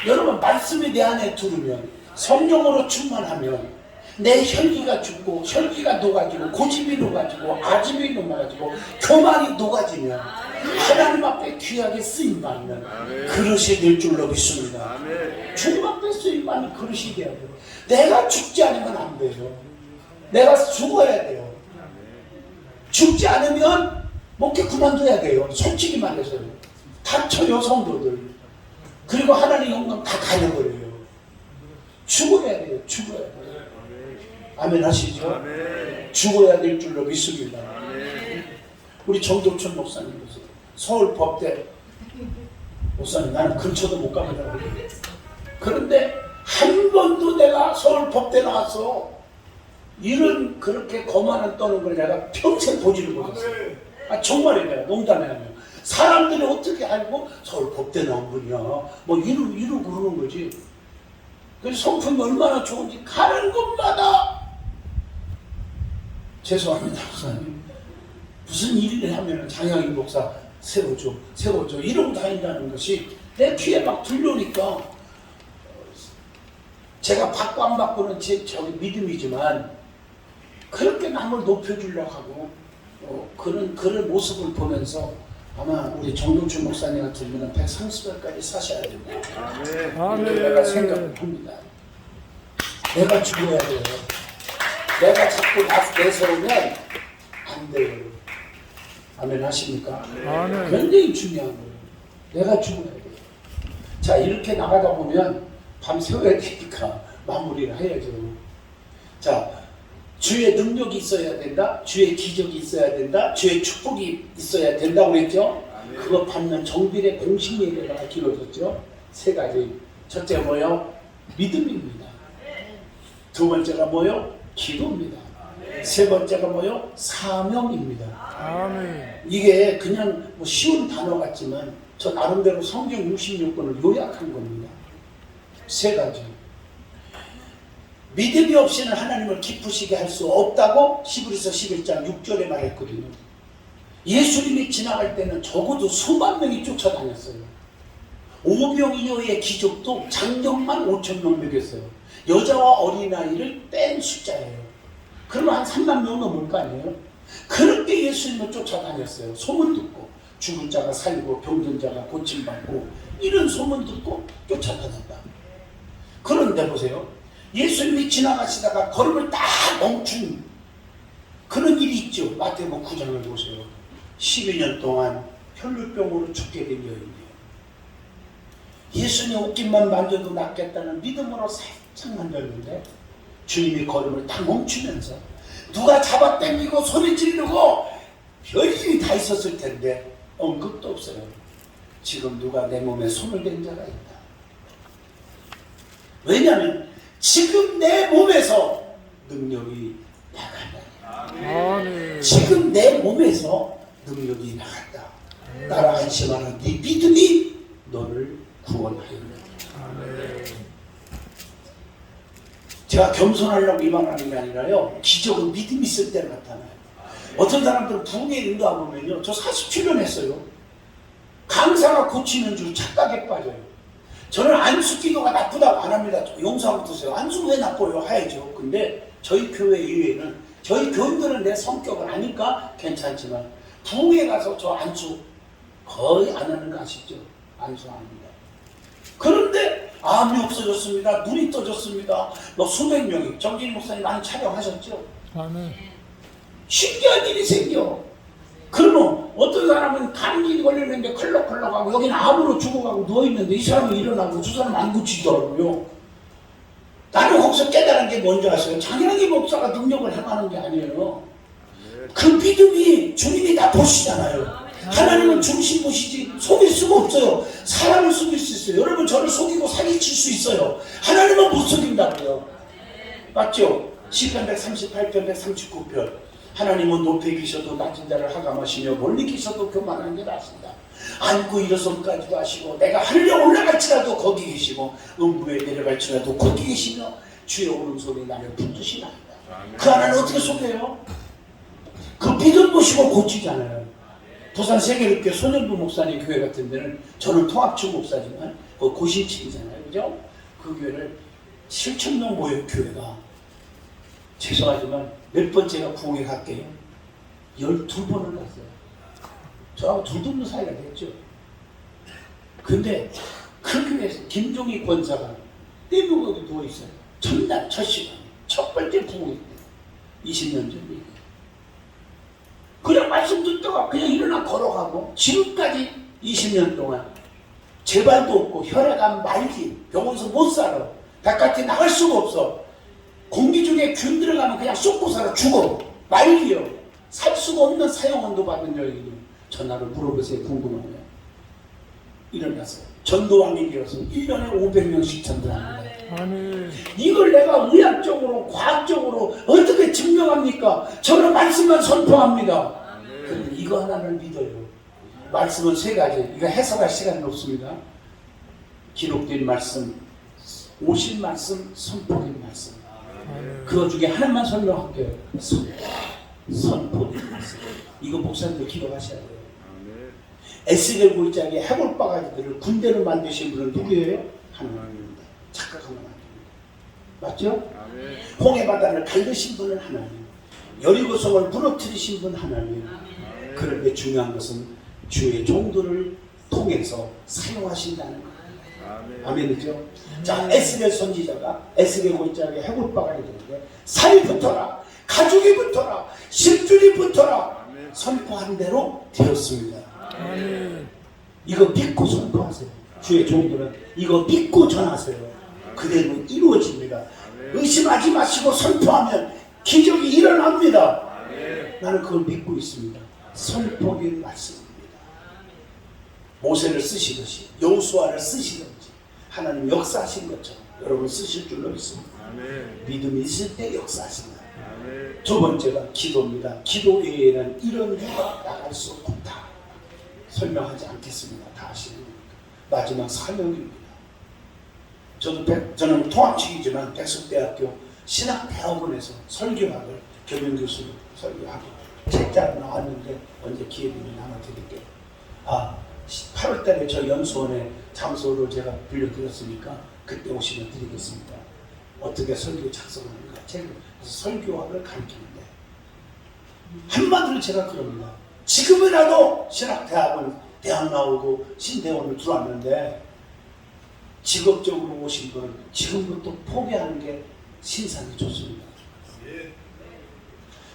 여러분 말씀이 내 안에 들으면 성령으로 충만하면 내 혈기가 죽고 혈기가 녹아지고 고집이 녹아지고 아집이 녹아지고 교만이 녹아지면 하나님 앞에 귀하게 쓰임받는 그릇이 될 줄로 믿습니다. 주님 앞에 쓰임받는 그릇이 돼야 돼요. 내가 죽지 않으면 안 돼요. 내가 죽어야 돼요. 죽지 않으면 목회 그만둬야 돼요. 솔직히 말해서요. 다쳐요 성도들. 그리고 하나님 영광 다 가려버려요. 죽어야 돼요. 죽어야 돼요. 아멘 하시죠? 아멘. 죽어야 될 줄로 믿습니다. 아멘. 우리 정도천 목사님 보세요. 서울 법대 목사님 나는 근처도 못 갑니다. 그런데 한 번도 내가 서울 법대 나와서 이런 그렇게 거만한 떠는 걸 내가 평생 보지를 못했어요. 아 정말이에요. 농담이 아니에요. 사람들이 어떻게 알고 서울 법대 나온 분이야. 뭐 이러고 그러는 거지. 그래서 성품이 얼마나 좋은지 가는 곳마다 죄송합니다 목사님 무슨 일을 하면 장영인 목사 세워줘 이러고 다닌다는 것이 내 귀에 막 들려오니까 제가 받고 안 받고는 저기 믿음이지만 그렇게 남을 높여주려고 하고 그런 모습을 보면서 아마 우리 정동춘 목사님 같은 분은 130살까지 사셔야 됩니다. 아멘. 내가 생각을 합니다. 내가 죽어야 돼요. 내가 자꾸 내세우면 안 돼요. 아멘 하십니까? 아멘. 굉장히 중요한 거예요. 내가 죽어야 돼요. 자 이렇게 나가다 보면 밤 새워야 되니까 마무리를 해야죠. 자 주의 능력이 있어야 된다. 주의 기적이 있어야 된다. 주의 축복이 있어야 된다고 그랬죠. 그거 받는 정빌의 공식 예배가 길어졌죠. 세 가지. 첫째 뭐요? 믿음입니다. 두 번째가 뭐요? 기도입니다. 세 번째가 뭐요? 사명입니다. 이게 그냥 뭐 쉬운 단어 같지만 저 나름대로 성경 66권을 요약한 겁니다. 세 가지. 믿음이 없이는 하나님을 기쁘시게 할 수 없다고 히브리서 11장 6절에 말했거든요. 예수님이 지나갈 때는 적어도 수만 명이 쫓아다녔어요. 오병이어의 기적도 장정만 5,000명 먹였어요. 여자와 어린아이를 뺀 숫자예요. 그러면 한 3만 명 넘을 거 아니에요? 그렇게 예수님을 쫓아다녔어요. 소문 듣고 죽은 자가 살고 병든 자가 고침받고 이런 소문 듣고 쫓아다녔다. 그런데 보세요. 예수님이 지나가시다가 걸음을 딱 멈춘 그런 일이 있죠. 마태복음 9장을 보세요. 12년 동안 혈루병으로 죽게 된 여인이에요. 예수님 옷깃만 만져도 낫겠다는 믿음으로 살짝 만졌는데 주님이 걸음을 딱 멈추면서 누가 잡아당기고 소리 지르고 별일이 다 있었을 텐데 언급도 없어요. 지금 누가 내 몸에 손을 댄 자가 있다. 왜냐하면 지금 내 몸에서 능력이 나간다. 지금 내 몸에서 능력이 나간다. 나라 안심하는 네 믿음이 너를 구원하였다. 제가 겸손하려고 이 말하는 게 아니라요. 기적은 믿음이 있을 때 나타나요. 어떤 사람들은 부흥에 인도하 보면요. 저 47년 했어요. 강사가 고치는 줄 착각에 빠져요. 저는 안수 기도가 나쁘다고 안 합니다. 용서하고 드세요. 안수 왜 나빠요? 하야죠. 근데 저희 교회 이외에는 저희 교인들은 내 성격을 아니까 괜찮지만 부흥에 가서 저 안수 거의 안 하는 거 아시죠? 안수 안 합니다. 그런데 암이 없어졌습니다. 눈이 떠졌습니다. 뭐 수백 명이 정진희 목사님 많이 촬영하셨죠? 신기한 일이 생겨. 그러면 어떤 사람은 감기 걸리는데 컬럭컬럭하고 여기는 암으로 죽어가고 누워있는데 이 사람은 일어나고 저 사람은 안 고치더라고요. 나는 거기서 깨달은 게 뭔지 아세요? 장현기 목사가 능력을 행하는 게 아니에요. 그 믿음이 주님이 다 보시잖아요. 하나님은 중심 보시지 속일 수가 없어요. 사람을 속일 수 있어요. 여러분 저를 속이고 사기칠 수 있어요. 하나님은 못 속인다고요. 맞죠? 시편 138편 139편 하나님은 높이 계셔도 낮은 자를 하감하시며 멀리 계셔도 교만한 게 나신다. 안고 일어선까지도 하시고 내가 하늘에 올라갈지라도 거기 계시고 음부에 내려갈지라도 거기 계시며 주의 오른손이 나를 붙드시나이다. 그 하나는 어떻게 속여요? 그 믿음 보시고 고치잖아요. 부산 세계롭게 소년부 목사님 교회 같은 데는 저는 통합주 목사지만 그 고신층이잖아요. 그죠? 그 교회를 7,000명 모여 교회가 죄송하지만 몇 번째가 부흥에 갈게요. 12번을 갔어요. 저하고 둘도 없는 사이가 됐죠. 근데 그 교회에서 김종희 권사가 떼부거도 누워있어요. 첫날 첫 시간 첫 번째 부흥이 20년 전 얘기예요. 그냥 말씀 듣다가 그냥 일어나 걸어가고 지금까지 20년 동안 재발도 없고 혈액암 말기 병원에서 못 살아. 바깥에 나갈 수가 없어. 공기 중에 균 들어가면 그냥 쏟고 살아. 죽어. 말기요. 살 수가 없는 사형원도 받은 여인이 전화를 물어보세요. 궁금하면 일어나서 전도왕님이어서 1년에 500명씩 전도합니다. 이걸 내가 의학적으로 과학적으로 어떻게 증명합니까? 저는 말씀만 선포합니다. 그런데 이거 하나를 믿어요. 말씀은 세 가지. 이거 해석할 시간이 없습니다. 기록된 말씀, 오신 말씀, 선포된 말씀. 그 중에 하나만 설명할게요. 선포된 말씀. 이거 목사님도 기록하셔야 돼요. 에스겔 9장의 해골바가지들을 군대로 만드신 분은 누구예요? 하나님입니다. 착각하면 안 됩니다. 맞죠? 홍해바다를 갈르신 분은 하나님. 여리고성을 무너뜨리신 분 하나님. 그런데 중요한 것은 주의 종들을 통해서 사용하신다는 거예요. 아멘이죠? 자, 에스겔 선지자가 에스겔 9장의 해골바가지들인데 살이 붙어라, 가죽이 붙어라, 십줄이 붙어라 선포한 대로 되었습니다. 이거 믿고 선포하세요. 주의 종들은 이거 믿고 전하세요. 그대로 이루어집니다. 의심하지 마시고 선포하면 기적이 일어납니다. 나는 그걸 믿고 있습니다. 선포의 말씀입니다. 모세를 쓰시듯이 여호수아를 쓰시든지 하나님 역사하신 것처럼 여러분 쓰실 줄로 믿습니다. 믿음이 있을 때 역사하신다. 두 번째가 기도입니다. 기도 외에는 이런 유가 나갈 수 없다. 설명하지 않겠습니다. 다 아시는 겁니다. 마지막 사명입니다. 저는 통합직이지만 백석대학교 신학대학원에서 설교학을 겸임교수로 설교하고 책자로 나왔는데 언제 기회 되면 나눠드릴게요. 8월달에 저 연수원에 장소를 제가 빌려드렸으니까 그때 오시면 드리겠습니다. 어떻게 설교 작성하는가 그래서 설교학을 가르치는데 한마디로 제가 그럽니다. 지금이라도 대학 나오고 신대원을 들어왔는데 직업적으로 오신 분은 지금부터 포기하는 게 신상이 좋습니다.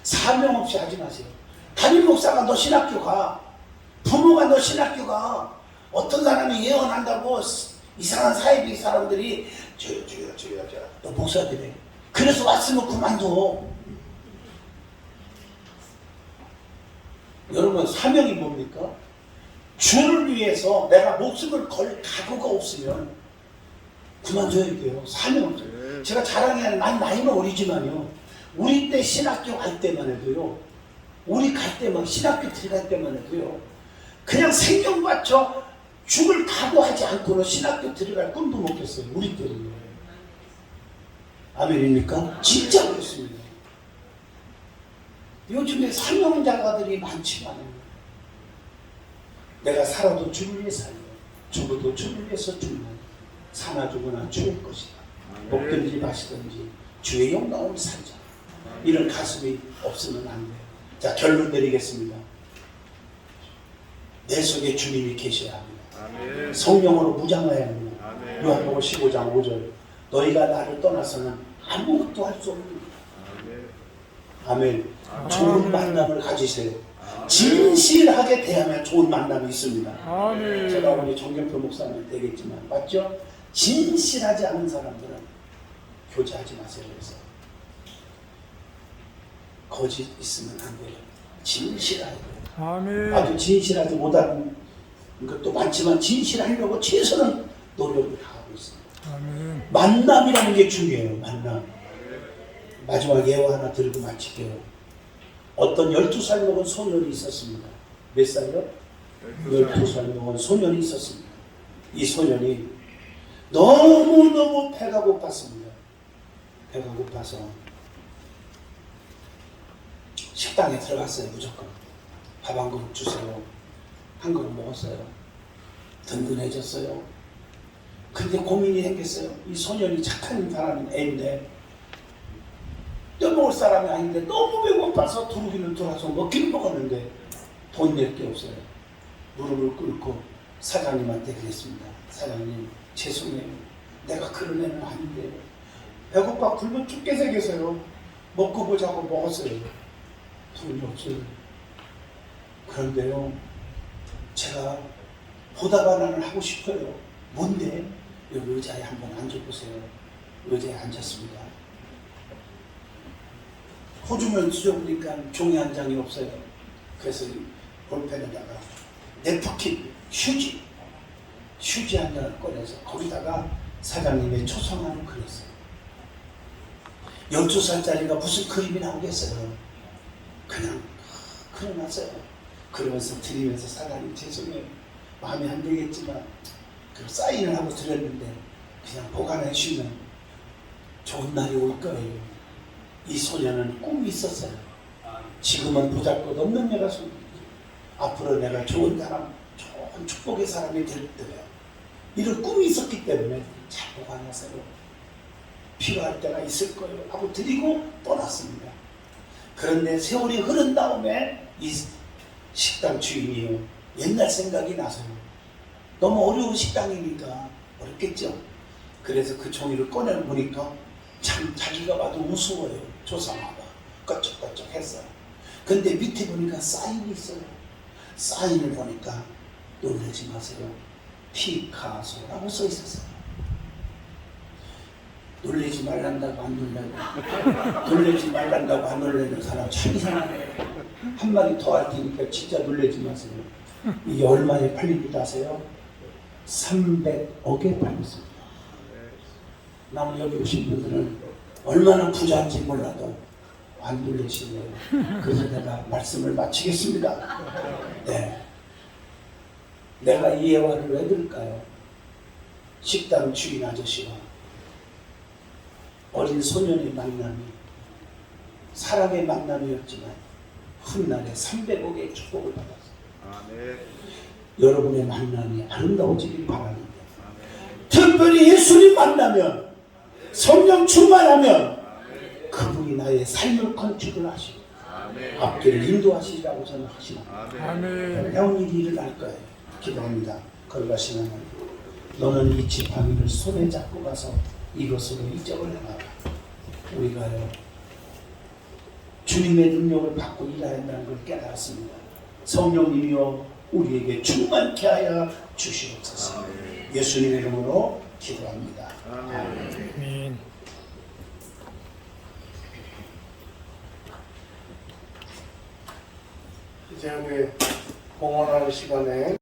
사명 없이 하지 마세요. 담임 목사가 너 신학교 가, 부모가 너 신학교 가, 어떤 사람이 예언한다고 이상한 사이비 사람들이 너 목사들이 그래서 왔으면 그만둬. 여러분 사명이 뭡니까? 주를 위해서 내가 목숨을 걸 각오가 없으면 그만둬야 돼요. 사명 없어요. 제가 자랑해야 난 나이는 어리지만요. 우리 때 신학교 갈 때만 해도요. 우리 갈 때만 신학교 들어갈 때만 해도요. 그냥 생명 바쳐 죽을 각오하지 않고는 신학교 들어갈 꿈도 못 꿨어요. 우리 때는요. 아멘입니까? 진짜 그렇습니다. 요즘에 사명자가들이 많지만 내가 살아도 주를 위해 살고 죽어도 주를 위해서 죽는 사나 죽으나 주의 것이다. 먹든지 마시든지 주의 영광을 살자. 이런 가슴이 없으면 안 돼요. 자, 결론 내리겠습니다. 내 속에 주님이 계셔야 합니다. 성령으로 무장해야 합니다. 요한복음 15장 5절 너희가 나를 떠나서는 아무것도 할 수 없는 아멘. 좋은 만남을 가지세요. 진실하게 대하면 좋은 만남이 있습니다. 아멘. 제가 우리 정경표 목사님 되겠지만 맞죠? 진실하지 않은 사람들은 교제하지 마세요. 그래서 거짓 있으면 안 돼요. 진실해야 돼요. 아멘. 아주 진실하지 못하는 것도 많지만 진실하려고 최선을 노력을 다하고 있습니다. 아멘. 만남이라는 게 중요해요. 만남. 마지막 예화 하나 들고 마칠게요. 어떤 12살 먹은 소년이 있었습니다. 몇 살이요? 12살 먹은 소년이 있었습니다. 이 소년이 너무너무 배가 고팠습니다. 배가 고파서 식당에 들어갔어요. 무조건 밥 한 그릇 주세요. 한 그릇 먹었어요. 든든해졌어요. 근데 고민이 생겼어요. 이 소년이 착한 사람인 애인데 떼먹을 사람이 아닌데 너무 배고파서 두루기는 돌아서 먹기는 먹었는데 돈 낼 게 없어요. 무릎을 꿇고 사장님한테 그랬습니다. 사장님 죄송해요. 내가 그런 애는 아닌데 배고파 굶어 죽게 생겼어요. 먹고 보자고 먹었어요. 돈이 없어요. 그런데요 제가 보답하나는 하고 싶어요. 뭔데? 여기 의자에 한번 앉아보세요. 의자에 앉았습니다. 호주면 뒤져보니까 종이 한 장이 없어요. 그래서 볼펜에다가 냅킨, 휴지 한 장을 꺼내서 거기다가 사장님의 초성화를 그렸어요. 12살짜리가 무슨 그림이 나오겠어요. 그냥 그려놨어요. 그러면서 드리면서 사장님 죄송해요. 마음에 안 들겠지만 그 사인을 하고 드렸는데 그냥 보관해 주시면 좋은 날이 올 거예요. 이 소년은 꿈이 있었어요. 지금은 보잘것없는 내가 소년이죠. 앞으로 내가 좋은 사람, 좋은 축복의 사람이 될 거예요. 이런 꿈이 있었기 때문에 잘 보관하세요. 필요할 때가 있을 거예요 하고 드리고 떠났습니다. 그런데 세월이 흐른 다음에 이 식당 주인이요 옛날 생각이 나서요. 너무 어려운 식당이니까 어렵겠죠. 그래서 그 종이를 꺼내보니까 참 자기가 봐도 우스워요. 조상하다 꺼쩍꺼쩍 했어요. 근데 밑에 보니까 사인이 있어요. 사인을 보니까 놀라지 마세요. 피카소라고 써 있었어요. 놀라지 말란다고 안 놀라고 놀라지 말란다고 안 놀라는 사람 참 이상하네요. 한마디 더 할 테니까 진짜 놀라지 마세요. 이게 얼마에 팔린 줄 아세요? 300억에 팔렸습니다. 나는 여기 오신 분들은 얼마나 부자인지 몰라도 안 놀라시네요. 그래서 내가 말씀을 마치겠습니다. 네. 내가 이 예화를 왜 들을까요? 식당 주인 아저씨와 어린 소년의 만남이 사랑의 만남이었지만 훗날에 300억의 축복을 받았어요. 여러분의 만남이 아름다워지길 바랍니다. 특별히 예수님 만나면 성령 충만하면 그분이 나의 삶을 건축을 하시고 앞길을 인도하시리라고 저는 하시는 아멘. 놀라운 일이 일어날 거예요. 기도합니다. 걸어가시는 너는 이 지팡이를 손에 잡고 가서 이것으로 이적을 행하라. 우리가요 주님의 능력을 받고 일해야 한다는 걸 깨달았습니다. 성령님이여 우리에게 충만케 하여 주시옵소서. 예수님의 이름으로 기도합니다. 아멘. 이제 우리 봉헌할 시간에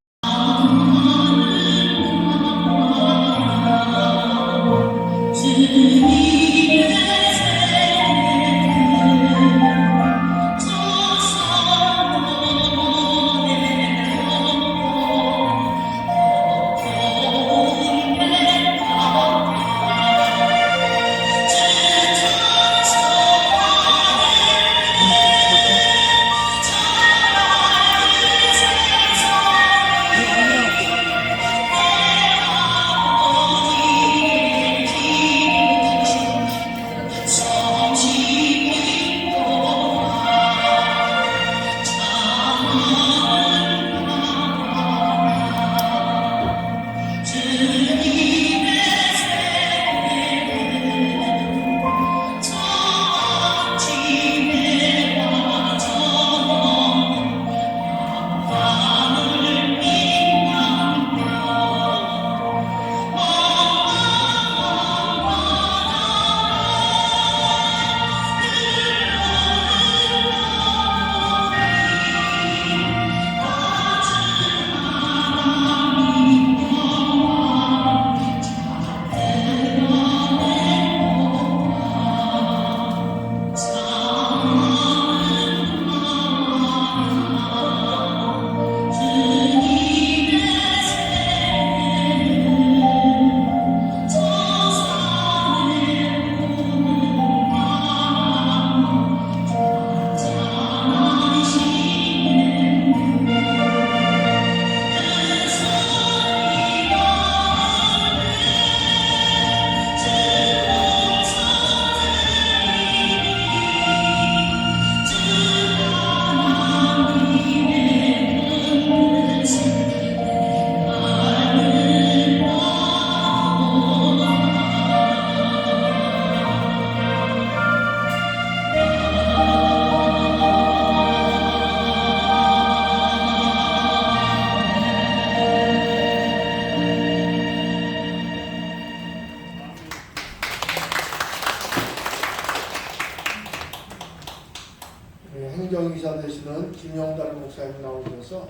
행정이사 되시는 김영달 목사님 나오셔서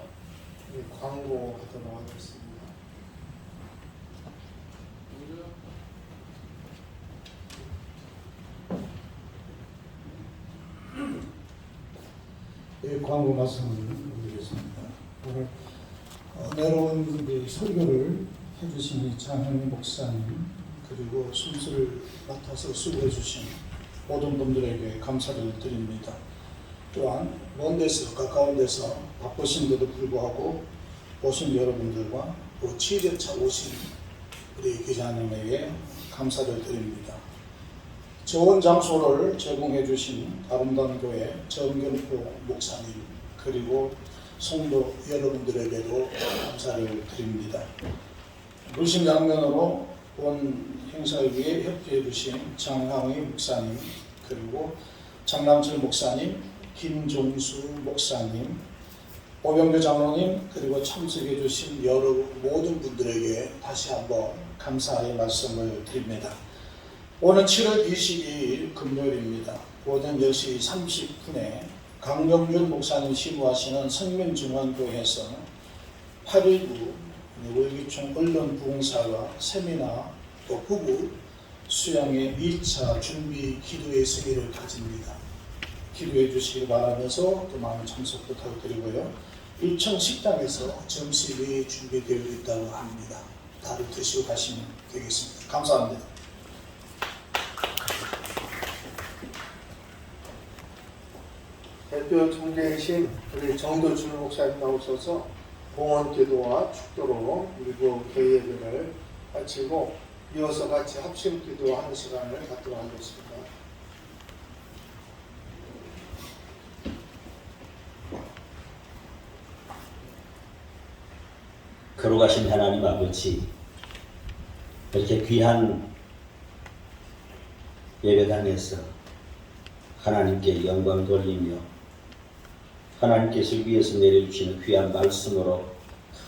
광고하도록 하겠습니다. 광고 말씀을 드리겠습니다. 오늘 내려온 설교를 해주신 장현희 목사님 그리고 순서를 맡아서 수고해 주신 모든 분들에게 감사를 드립니다. 또한 먼 데서 가까운 데서 바쁘신데도 불구하고 오신 여러분들과 또 취재차 오신 우리 기자님에게 감사를 드립니다. 좋은 장소를 제공해 주신 아름다운 교회 정경포 목사님 그리고 성도 여러분들에게도 감사를 드립니다. 물심양면으로 본 행사에 위해 협조해 주신 장항희 목사님 그리고 장남철 목사님 김종수 목사님 오병규 장로님 그리고 참석해 주신 여러 모든 분들에게 다시 한번 감사의 말씀을 드립니다. 오늘 7월 22일 금요일입니다. 오전 10시 30분에 강병준 목사님 시무하시는 성민중앙교회에서 8.19 월기총 언론 부흥사와 세미나 또 부부 수양의 2차 준비 기도회 세미를 가집니다. 기도해 주시기 바라면서 또 많은 참석 부탁드리고요. 1층 식당에서 점심이 준비되어 있다고 합니다. 다들 드시고 가시면 되겠습니다. 감사합니다. 대표 총재이신 우리 정도준 목사님 나오셔서 봉헌 기도와 축도로 그리고 개예배를 마치고 이어서 같이 합심 기도하는 시간을 갖도록 하겠습니다. 거룩하신 하나님 아버지, 이렇게 귀한 예배당에서 하나님께 영광 돌리며 하나님께서 위에서 내려주시는 귀한 말씀으로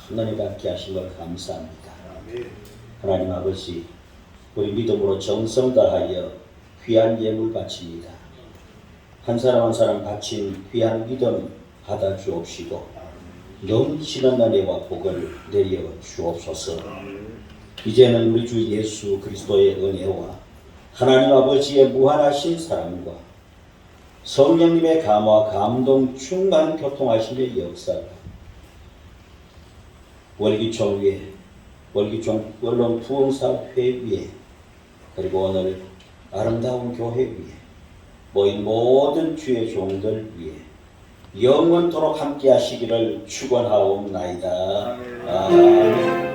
큰 은혜 받게 하신 걸 감사합니다. 하나님 아버지, 우리 믿음으로 정성 다하여 귀한 예물 바칩니다. 한 사람 한 사람 바친 귀한 믿음 받아 주옵시고 넘치는 은혜와 복을 내려 주옵소서. 이제는 우리 주 예수 그리스도의 은혜와 하나님 아버지의 무한하신 사랑과 성령님의 감화 감동 충만 교통하심의 역사가 월기총 위에, 월기총 언론 부흥사회 위에, 그리고 오늘 아름다운 교회 위에 모인 모든 주의 종들 위에 영원토록 함께 하시기를 축원하옵나이다. 아멘.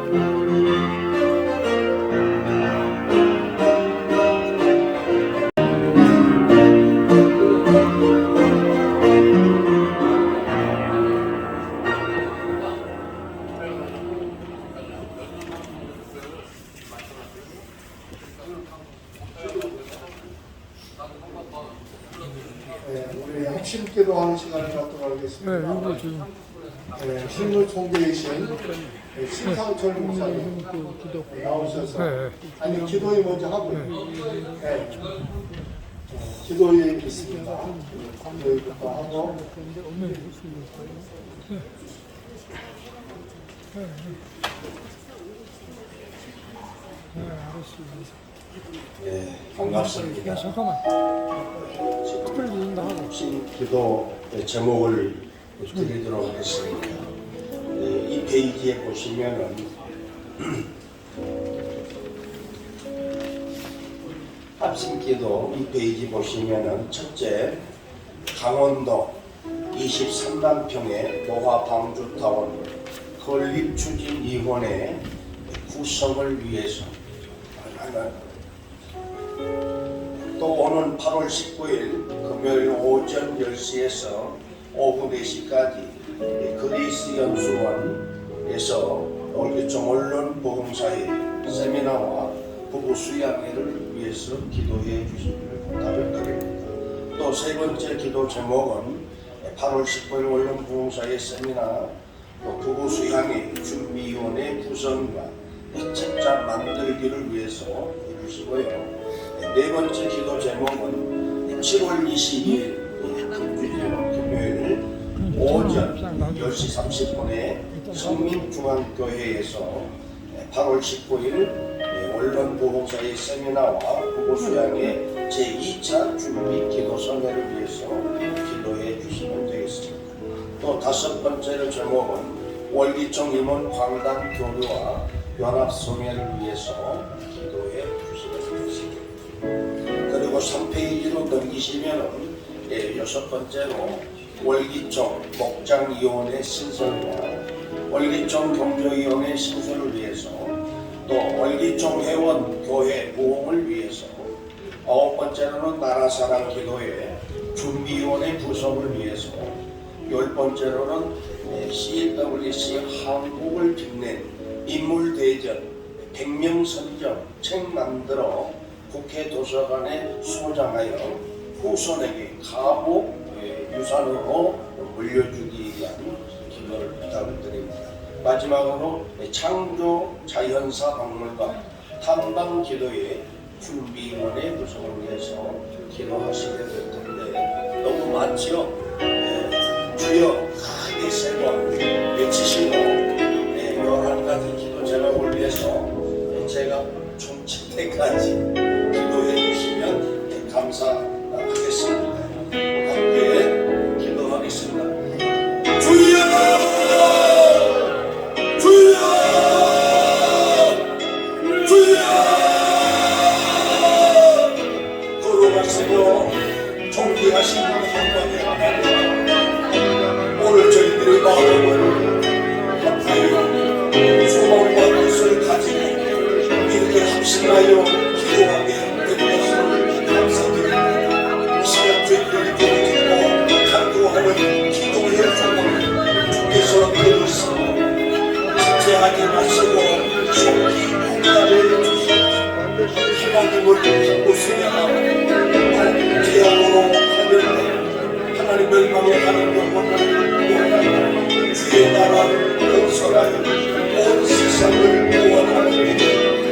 우리 합심 기도하는 시간을 갖도록 하겠습니다. 신물 총재이신 신상철 목사님 나오셔서 아니 기도회 먼저 하고요. 기도회 있습니다. 기도회부터 하고 반갑습니다. 합심 기도 제목을 드리도록 하겠습니다. 이 페이지에 보시면은 합심 기도 이 페이지 보시면은 첫째, 강원도 23만 평의 노화 방주타운 건립추진위원회 구성을 위해서 또 오는 8월 19일 금요일 오전 10시에서 오후 4시까지 그리스 연수원에서 월기총 언론보험사회 세미나와 부부 수양회를 위해서 기도해 주시기를 부탁드립니다. 또 세 번째 기도 제목은 8월 19일 언론보험사회 세미나 또 부부 수양회 준비위원회 구성과 책자 만들기를 위해서 해주시고요. 네 번째 기도 제목은 7월 22일 금요일 오전 10시 30분에 성민중앙교회에서 8월 19일 언론보험사의 세미나와 부부수양의 제2차 준비 기도선회를 위해서 기도해 주시면 되겠습니다. 또 다섯 번째 제목은 월기총 임원 광단 교류와 연합성회를 위해서 기도해 주시면 되겠습니다. 그리고 3페이지로 넘기시면 여섯 번째로 월기총 목장위원회 신설과 월기총 경조위원회 신설을 위해서 또 월기총 회원 교회 부흥을 위해서 아홉 번째로는 나라사랑 기도회 준비위원회 구성을 위해서 열 번째로는 CWC 한국을 빛낸 인물대전 100명 선정 책 만들어 국회 도서관에 소장하여 후손에게 가보 유산으로 물려주기 위한 기도를 부탁을 드립니다. 마지막으로 창조 자연사 박물관 탐방 기도회 준비위원회 구성을 위해서 기도하시게 될 텐데 너무 많지요? 주여 크게 세 번 외치시고 11가지 기도 제목을 위해서 제가 총 7회까지 기도해 주시면 감사하겠습니다. 함께 기도하겠습니다. 주여! 주여! 주여! 거룩하시고 존귀하신 영광의 하나님, 오늘 저희들의 마음을 합하여 소망과 뜻을 가지고 이렇게 합심하여 마시고 성기를 주시고 하나님을 우스게 하고 기약으로 하나님 멸망에 가는 영혼을 주의 나라를 건설하여 온 세상을 구원하는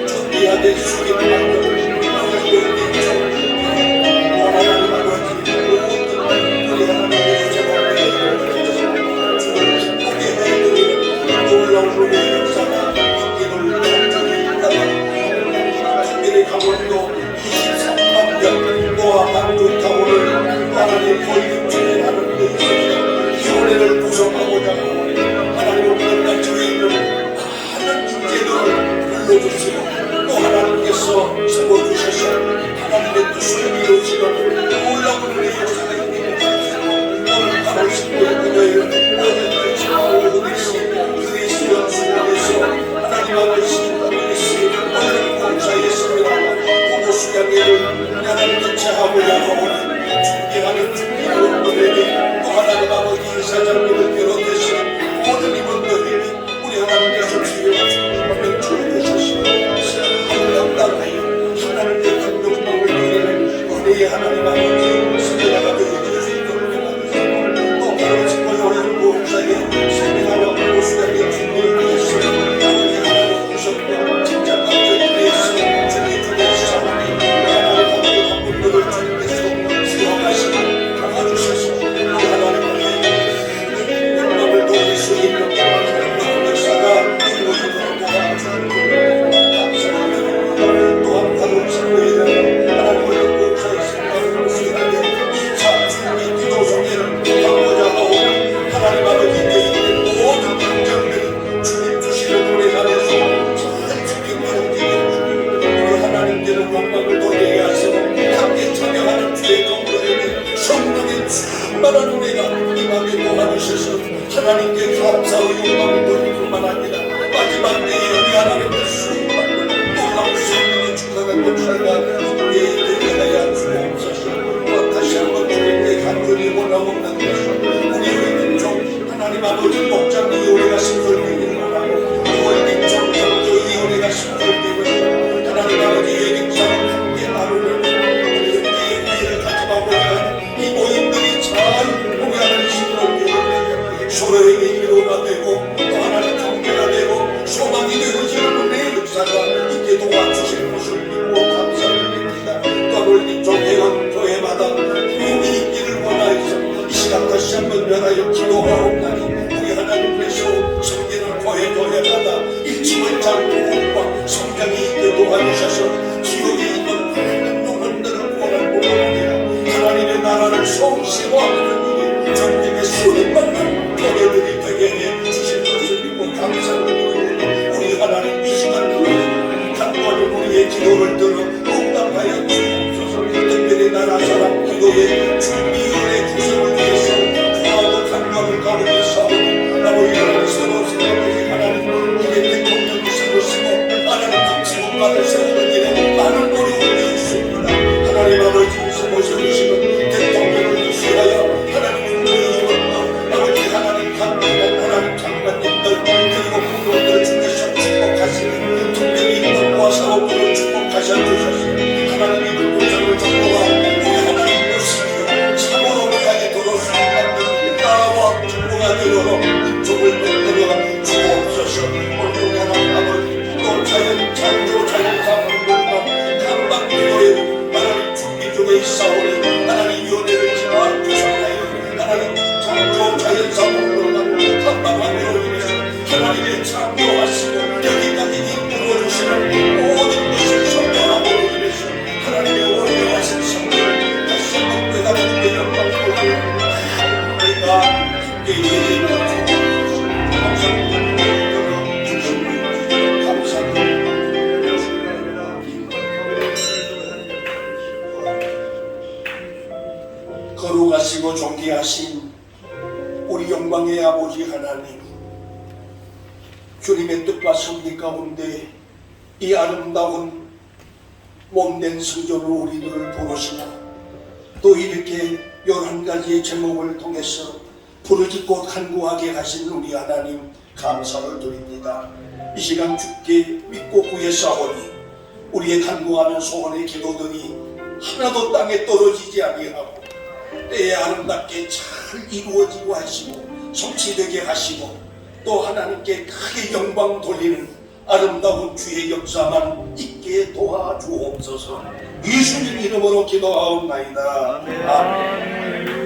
준비하되 수기를 만들어 하나님을 믿죠. 하나님 아버지 모든 우리 하나님의 제목에 주를 기쁘게 해드리는 놀라운 우리의 역사가 있기를 간절히 준비의 가문도 23만 년 노아 방주 타오를 하나님 보이는 주의 하는 데 있어서 교회를 구성하고자 하고 하나님 끝난 주에 있는 많은 문제들을 불러주시고 또 하나님께서 세워주셔서 하나님의 뜻을 이루시는 놀라운 우리의 역사가 있기를 오늘 8월 10일 금요일 모든 지방을 그리스 연수원에서 하나님 아버지 그리스 오늘 공사했습니다. 부부 수양회를 하나님 개최하고자 하고 준비하는 준비원들에게 또 하나님 아버지 이사장님을 비롯해서 모든 이분들에게 우리 하나님께서 주여 명철해 주시고 감당하여 하나님의 감동을 드리는 은혜의 하나님 아버지 승리가 되어줄 수 있도록 도와주시고 또 바로 지금의 공사에 세미나와 고수장의 준비를 위해서 아버지 하나님 구성과 진짜 감정을 위해서 준비 중에 시작하니 하나님 아버지 바쁜들을 주님께서 수용하시고 도와주셔서 우리 하나님 영광을 돌릴 수 있는 그런 역사가 이루어지도록 도와주시고 감사합니다. 또한 다른 선거에는 하나님의 공사의 생각을 수행하며 2차 준비 기도성회를 하고자 하고 하나님 아버지 내일의 모든 감정들이 주님 주시는 은혜 안에서 잘 주님 우리 하나님께는 영광을 돌리게 하시고 함께 찬양하는 주의 건물에게 성령의 충만한 은혜가 임하게 도와주셔서 하나님께 감사의 영광을 돌릴 뿐만 아니라 마지막 때에 우리 하나님의 수많은 놀라운 성령의 축하가 역사가 우리에게 되게 하여 주옵소서. 다시 한번 주님께 간절히 원하옵는 것은 우리의 민족 하나님 아버지 목장의 은혜가 심설되기를 원하고 우리의 민족 경제의 은혜가 심설되기를 하나님 아버지의 역사를 함께 나누는 우리의 위를 가져가고자 하는 이 모임들이 잘 우리 하나님 시끄럽게 서로에게 위로가 되고 또 하나님 경계가 되고 소망이 되어지는 은혜의 역사가 있게 도와주실 것을 믿고 감사드립니다. 또 우리 민족 회원 교회마다 힘이 있기를 원하여서 이 시간 다시 한번 변하여 기도하옵나니 우리 하나님께서 성경을 교회마다 일치월장 구원과 성장이 있게 도와주셔서 지역에 있는 많은 영혼들을 구원할 뿐만 아니라 하나님의 나라를 성시화하는 일이 전국의 수많은 교회들이 되게 해 주실 것을 믿고 감사드리고 우리 하나님 이 시간 간구하는 우리의 기도를 들어 응답하여 주옵소서. 특별히 나라 사람 기도의 준비위원회 구성을 위해서 구하고 간구하는 가운데 싸우는 아버지 하나님 서로 생각하기 하나님 우리 대통령이 세우시고 하나님 정치국가를 세우는 일에 많은 어려움이 있습니다. 하나님 아버지 모셔주시는 대통령을 위시하여 하나님 아버지 하나님 하나님 장관님들 그리고 부모들 중에서 축복하시는 특별히 인도와 사업부를 축복하셔주셔서 하나님의 공정을 전도하고 우리 하나님 모시기로 참으로 향해 들어서 받는 나라와 정부가 되어 민족을 만들어 주옵소서. 오늘 하나님 아버지 또 자연 창조 자연사업들과 강박교회 하나님 준비 중에 있사오니 하나님 위원회를 잘 구성하여 하나님 창조 자연사업들과 강박교회로 인해서 하나님의 창조하시고 여기까지 이끌어주시는 모든 것을 선포함으로 인해서 하나님의 원대하신 성령을 다시 한번 되다보게 영광 돌리고 우리가 함께 예배드리고 거룩하시고 존귀하신 우리 영광의 아버지 하나님, 주님의 뜻과 섭리 가운데 이 아름다운 몸된 성전을 우리들을 부르시고 또 이렇게 11가지의 제목을 통해서 부르짖고 간구하게 하신 우리 하나님, 감사를 드립니다. 이 시간 주께 믿고 구했사오니 우리의 간구하는 소원의 기도들이 하나도 땅에 떨어지지 아니하고 때에 아름답게 잘 이루어지고 하시고 성취되게 하시고 또 하나님께 크게 영광 돌리는 아름다운 주의 역사만 있게 도와주옵소서. 예수님 이름으로 기도하옵나이다. 아멘.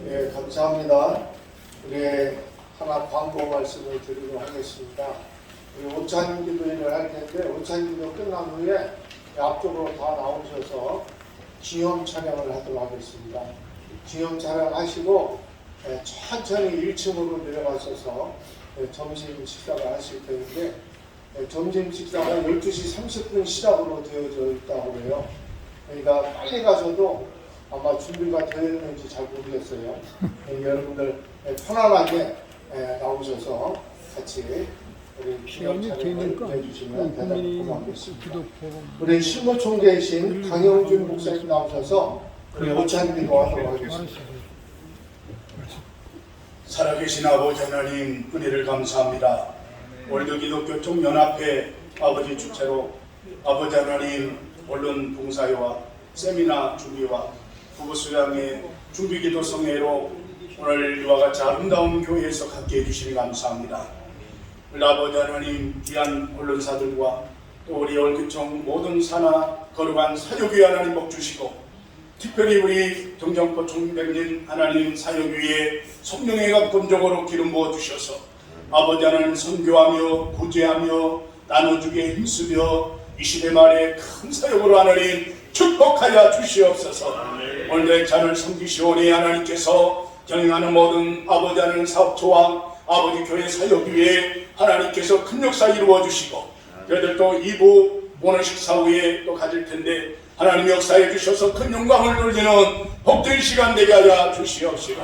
네, 감사합니다. 우리 하나 광고 말씀을 드리도록 하겠습니다. 우리 오찬 기도회를 할 텐데 오찬 기도 끝난 후에 앞쪽으로 다 나오셔서 기념 촬영을 하도록 하겠습니다. 기념 촬영하시고 천천히 1층으로 내려가셔서 점심 식사를 하실 텐데 점심 식사가 12시 30분 시작으로 되어져 있다고 해요. 그러니까 빨리 가셔도 아마 준비가 되어 있는지 잘 모르겠어요. 여러분들 편안하게 나오셔서 같이 우리 기념 촬영을 해주시면 대단히 고맙겠습니다. 우리 신부총 대신 강영준 목사님 나오셔서 우리 오찬 기도하도록 하겠습니다. 살아계신 아버지 하나님 은혜를 감사합니다. 오늘도 기독교 총연합회 아버지 주체로 아버지 하나님 언론 봉사회와 세미나 준비와 부부수양의 준비기도 성회로 오늘 이와 같이 아름다운 교회에서 갖게 해주시니 감사합니다. 오늘 아버지 하나님 귀한 언론사들과 또 우리 월급청 모든 산하 거룩한 사역위에 하나님 복 주시고 특별히 우리 경정포 총백년 하나님 사역위에 성령의 감동적으로 기름 부어 주셔서 아버지 하나님 선교하며 구제하며 나눠주기에 힘쓰며 이 시대 말에 큰 사역으로 하나님 축복하여 주시옵소서. 오늘의 자를 섬기시오니 하나님께서 경영하는 모든 아버지 하나님 사업초와 아버지 교회 사역위에 하나님께서 큰 역사 이루어 주시고 저희들 또 2부 오늘 식사 후에 또 가질 텐데 하나님 역사해 주셔서 큰 영광을 돌리는 복된 시간 되게 하여 주시옵시고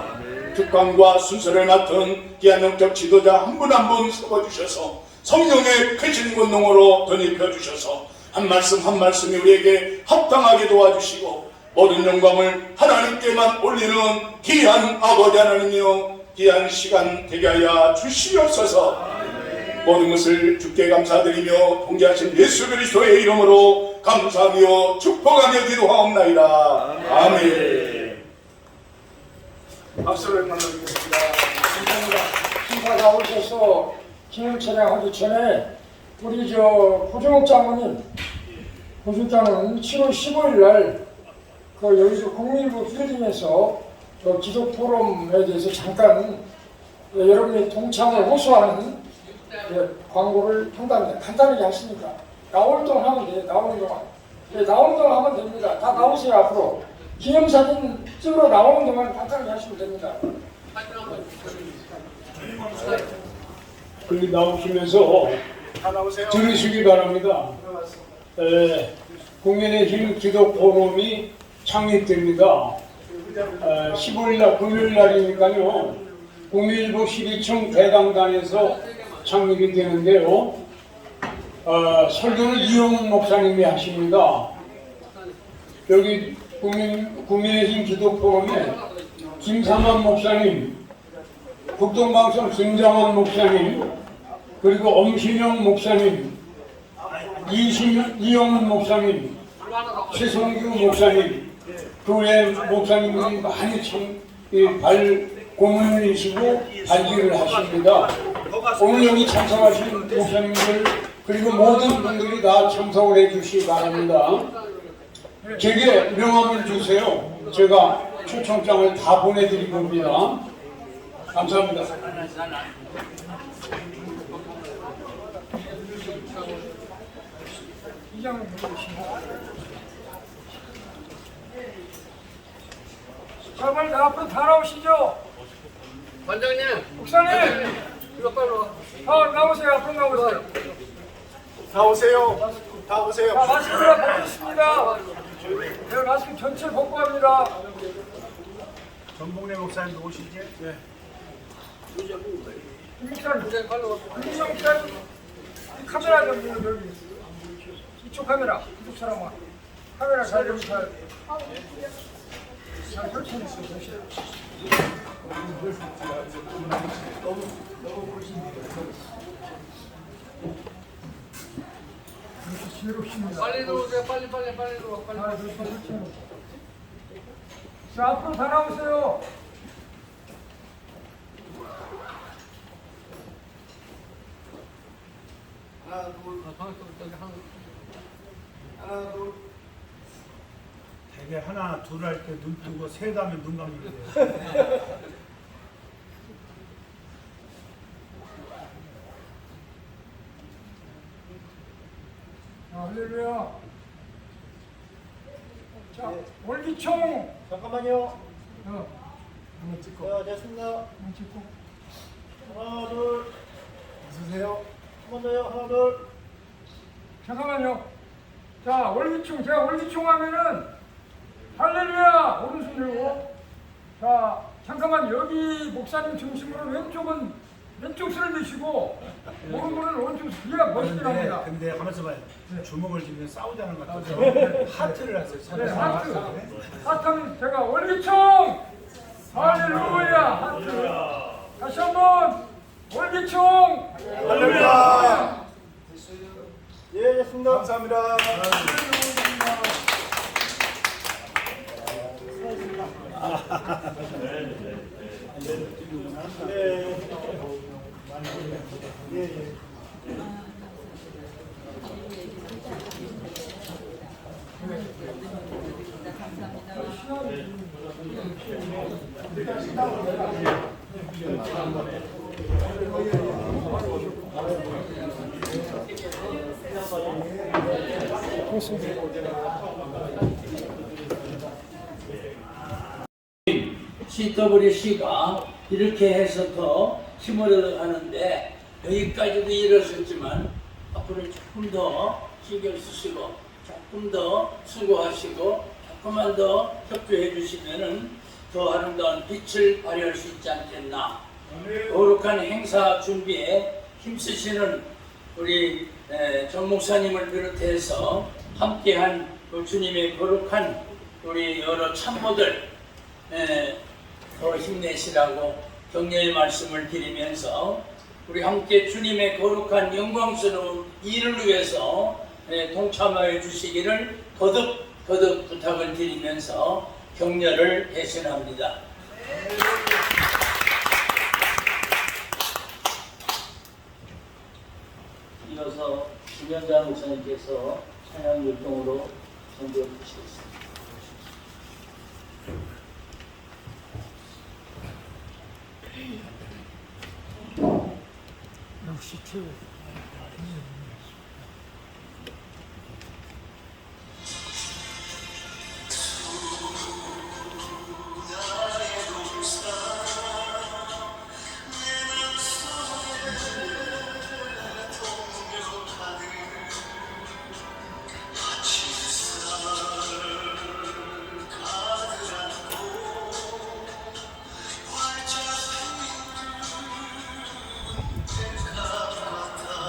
특강과 순서를 맡은 귀한 영적 지도자 한 분 한 분 세워주셔서 성령의 크신 권능으로 덧입혀 주셔서 한 말씀 한 말씀이 우리에게 합당하게 도와주시고 모든 영광을 하나님께만 올리는 귀한 아버지 하나님이여 귀한 시간 되게 하여 주시옵소서. 모든 것을 주께 감사드리며 통제하신 예수 그리스도의 이름으로 감사하며 축복하며 기도하옵나이다. 아멘. 박수를 만나드리겠습니다. 감사합니다. 심사가 오셔서 기념 촬영하기 전에 우리 고종욱 장로님 7월 15일 날 여기서 국민부 빌딩에서 기독 포럼에 대해서 잠깐 여러분이 동참을 호소하는 광고를 한답니다. 간단하게 하시니까 나올 동안 하면 돼요. 나오는 동안. 나오는 동안 하면 됩니다. 다 나오세요 앞으로. 기념사진 찍으러 나오는 동안 간단하게 하시면 됩니다. 여기 나오시면서 들으시기 바랍니다. 국민의힘 기독 포럼이 창립됩니다. 15일날 금요일날이니까요. 국민일보 12층 대강단에서 창립이 되는데요. 설교는 이용훈 목사님이 하십니다. 여기 국민의힘 기독포럼에 김삼환 목사님, 국동방송 김장원 목사님, 그리고 엄신영 목사님, 이영훈 목사님, 최성규 목사님, 교회 목사님들이 많이 고문이시고 발기를 하십니다. 오늘 여기 참석하신 목사님들 그리고 모든 분들이 다 참석을 해주시기 바랍니다. 제게 명함을 주세요. 제가 초청장을 다 보내드릴 겁니다. 감사합니다. 자, 빨리 앞으로 다 나오시죠. 관장님, 목사님, 이거 빨리 와. 나오세요. 앞으로 나오세요. 다 오세요. 다 오세요. 자, 마스크를 벗겠습니다. 네, 마스크 전체 벗고 합니다. 전봉래 목사님도 오시지? 네. 김목사님, 김목사님, 카메라 좀 여기. 이쪽 카메라, 이쪽 사람아. 카메라 잘 설치했어, 보세요. 너무 지혜롭습니다. 빨리 들어오세요. 빨리 들어와. 자, 앞으로 다 나오세요. 되게 하나 둘 할 때 눈 뜨고 셋 하면 눈 감기게 돼요. 할렐루야. 자, 월기총. 잠깐만요. 한번 찍고. 자, 됐습니다. 한번 찍고. 하나, 둘. 웃으세요. 한 번 더요. 하나, 둘. 잠깐만요. 자, 월기총. 제가 월기총 하면은 할렐루야 오른손 들고. 자, 잠깐만 여기 목사님 중심으로 왼쪽 손을 드시고 오른손은 오른쪽 위가 멋있더랍니다. 근데 가만있어 봐요. 주먹을 쥐면 싸우자는 것 같아서 하트를 하세요. 네, 하트. 하트는 제가 월기총. 할렐루야. 하트. 다시 한번 월기총. 할렐루야. 예, 됐습니다. 감사합니다. CWC가 이렇게 해서 더 힘을 얻어가는데 여기까지도 이뤘었지만 앞으로 조금 더 신경 쓰시고 조금 더 수고하시고 조금만 더 협조해 주시면은 더 아름다운 빛을 발휘할 수 있지 않겠나. 거룩한 행사 준비에 힘쓰시는 우리 정 목사님을 비롯해서 함께한 주님의 거룩한 우리 여러 참모들 더 힘내시라고 격려의 말씀을 드리면서 우리 함께 주님의 거룩한 영광스러운 일을 위해서 동참하여 주시기를 거듭 부탁을 드리면서 격려를 대신합니다. 이어서 김현자 목사님께서 찬양 율동으로 선도해 주시겠습니다. 역시 최고. 가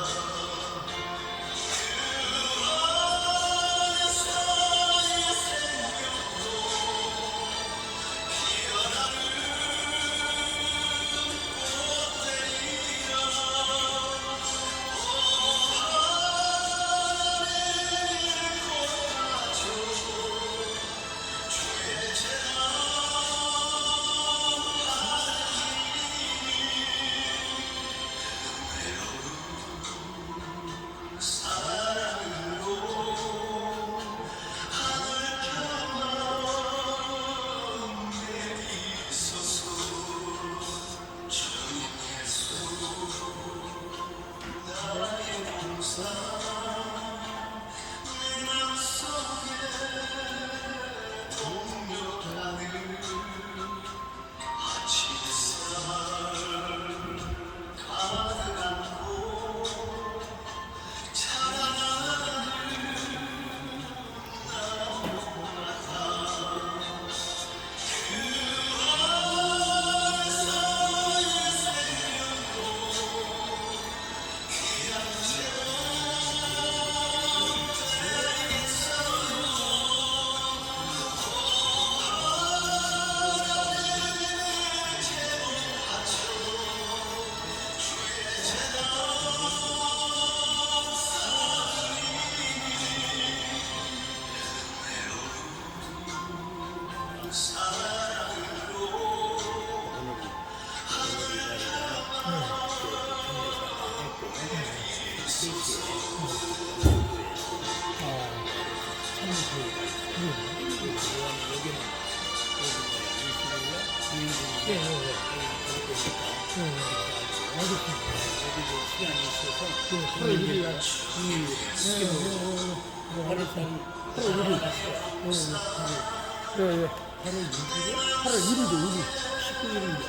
네, 8월 1일도 1일. 19일인데.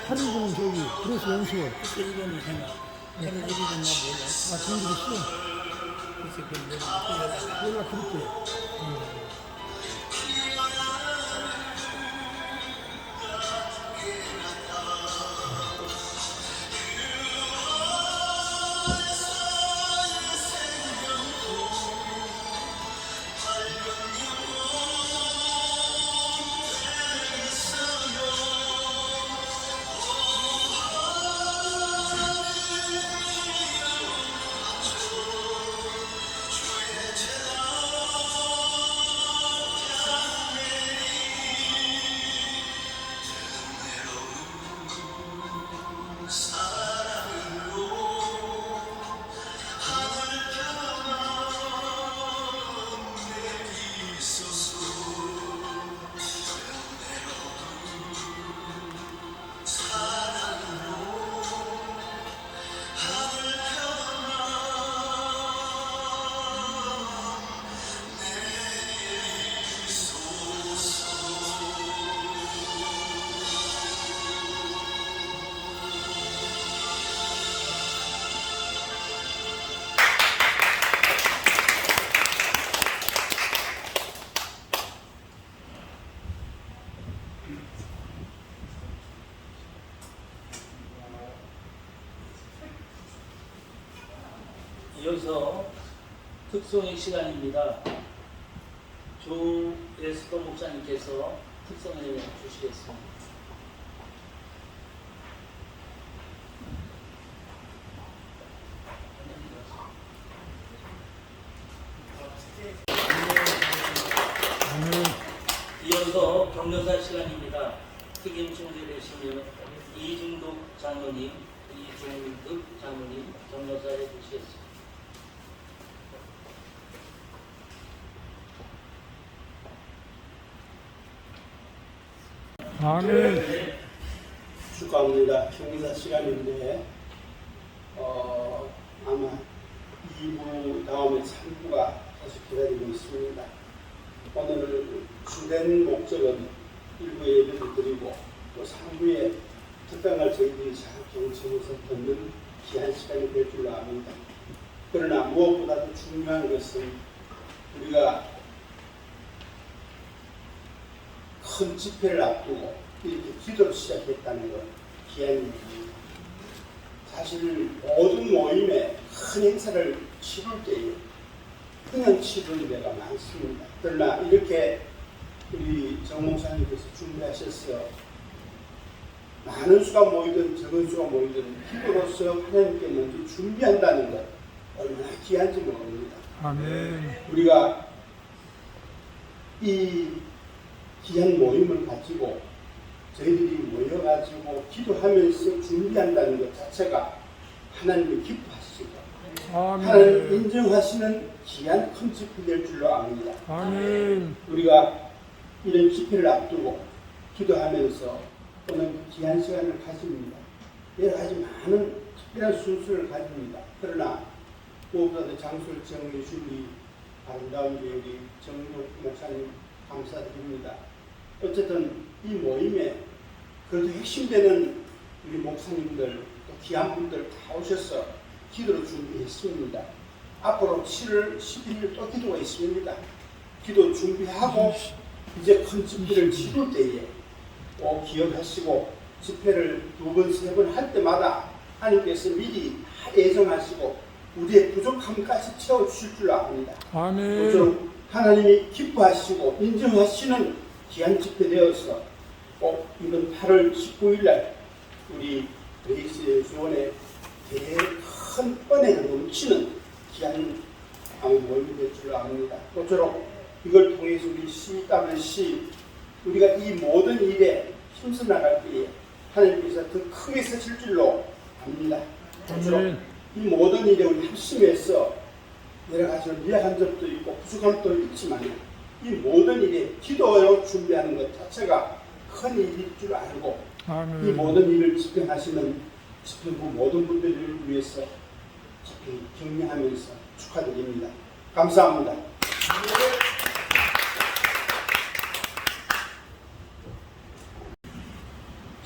8일은 저기, 그래서 연수월. 그때 1년이 생각. 8월 1일은 나 몰라. 아, 정규리 시험. 그래서 그 연락 드릴게요. 이어서 특송의 시간입니다. 조예수도 목사님께서 특송을 주시겠습니다. 이어서 경로사 시간입니다. 특임 총재되시면 이중득 장로님 경로사에 주시겠습니다. 아멘. 축하합니다. 경사 시간인데 아마 2부 다음에 3부가 계속 기다리고 있습니다. 오늘 주된 목적은 1부에 예배를 드리고 또 3부에 특강을 저희들이 경청에서 듣는 귀한 시간이 될 줄 압니다. 그러나 무엇보다도 중요한 것은 우리가 큰 집회를 앞두고 이렇게 기도를 시작했다는 것 귀한 일입니다. 사실 모든 모임에 큰 행사를 치룰 때에 그냥 치르는 데가 많습니다. 그러나 이렇게 우리 정 목사님께서 준비하셔서 많은 수가 모이든 적은 수가 모이든 기도로서 하나님께 먼저 준비한다는 것 얼마나 귀한지 모릅니다. 아멘. 우리가 이 귀한 모임을 가지고 저희들이 모여가지고 기도하면서 준비한다는 것 자체가 하나님이 기뻐하시고 하나님 인정하시는 귀한 큰 집회 될 줄로 압니다. 아멘. 우리가 이런 집회를 앞두고 기도하면서 또는 귀한 시간을 가집니다. 여러 가지 많은 특별한 순수를 가집니다. 그러나 무엇보다도 장소를 정해 주니 아름다운 우리 정록 목사님 감사드립니다. 어쨌든 이 모임에 그래도 핵심되는 우리 목사님들 또 귀한 분들 다 오셔서 기도를 준비했습니다. 앞으로 7월 11일 또 기도가 있습니다. 기도 준비하고 이제 큰 집회를 치룰 때에 꼭 기억하시고 집회를 2번, 3번 할 때마다 하나님께서 미리 예정하시고 우리의 부족함까지 채워주실 줄 압니다. 아멘. 하나님이 기뻐하시고 인정하시는 귀한 집회 되어서 꼭 이번 8월 19일 날 우리 레이스의 수원에 큰 은혜가 넘치는 귀한 모임이 될 줄 압니다. 모쪼록 이걸 통해서 우리 CWC 우리가 이 모든 일에 힘써 나갈 때에 하나님께서 더 크게 쓰실 줄로 압니다. 이 모든 일에 우리 힘쓰면서 여러 가지 미약한 점도 있고 부족함도 있지만 이 모든 일에 기도로 준비하는 것 자체가 큰 일일 줄 알고 이 모든 일을 집행하시는 집행부 모든 분들을 위해서 격려하면서 축하드립니다. 감사합니다.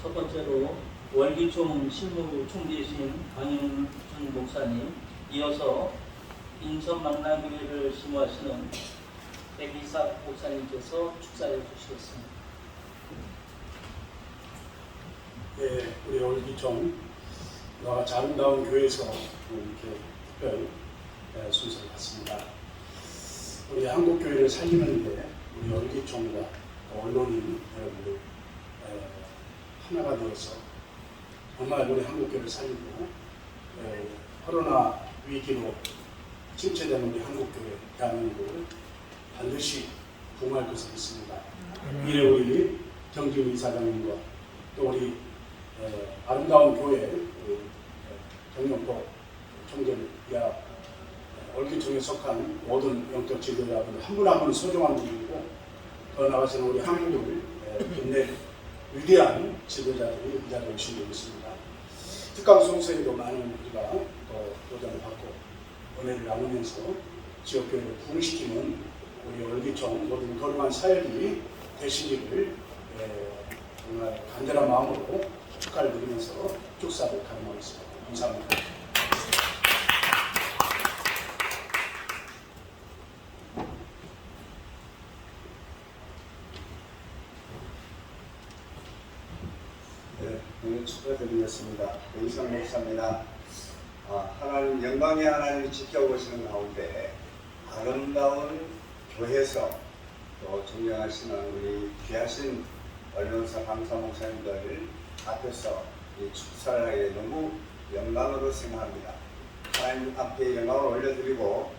첫 번째로 월기총 신부 총재이신 강윤준 목사님, 이어서 인천 망나교회를 심호하시는 백이삭 목사님께서 축사해 주시겠습니다. 예, 우리 월기총 너가 아름다운 교회에서 이렇게 특별 순서를 갖습니다. 우리 한국 교회를 살리는데 우리 월기총과 언론인 여러분들 하나가 되어서 정말 우리 한국 교회를 살리고 코로나 위기로 침체되는 우리 한국 교회 대한민국을 반드시 부흥할 것을 믿습니다. 미래 우리 정진 이사장님과 또 우리 아름다운 교회 정영포 총재를 위하 월기총에 속한 모든 영적 지도자분들 한 분 한 분 소중한 분이고 더 나아가서는 우리 한국을 빛낼 위대한 지도자들이 이 자리에 오신 게 있습니다. 특강 송세에도 많은 우리가 도전을 받고 은혜를 나누면서 지역교회를 부흥시키는 우리 월기총 모든 거룩한 사역이 되시기를 정말 간절한 마음으로 축하를 드리면서 축사를 가름하겠습니다. 감사합니다. 오늘 축하드리겠습니다. 이상 목사입니다. 하나님 영광의 하나님이 지켜보시는 가운데 아름다운 교회에서 또 존경하시는 우리 귀하신 언론사 강사 목사님들 앞에서 이 축사를 하게 너무 영광으로 생각합니다. 하나님 앞에 영광을 올려드리고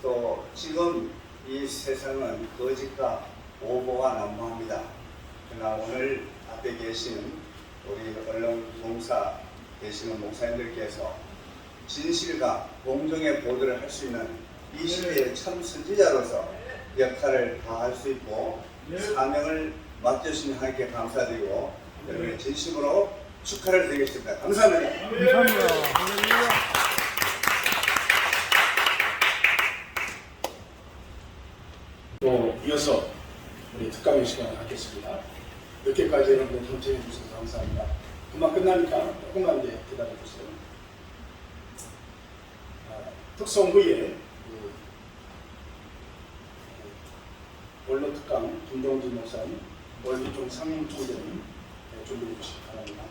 또 지금 이 세상은 거짓과 오보가 난무합니다. 그러나 오늘 앞에 계신 우리 언론 봉사 되시는 목사님들께서 진실과 공정의 보도를 할 수 있는 이 시대의 참 선지자로서 역할을 다할 수 있고 사명을 맡겨주신 하나님께 감사드리고 여러분의 진심으로 축하를 드리겠습니다. 감사합니다. 또 이어서 우리 특강의 시간을 갖겠습니다. 늦게까지 여러분들 경청해 주셔서 감사합니다. 금방 끝나니까 조금만 이제 기다려 주세요. 특송 후에 원로 특강 김동진 목사님, 월기총 상임 총재님 준비해 주시기 바랍니다.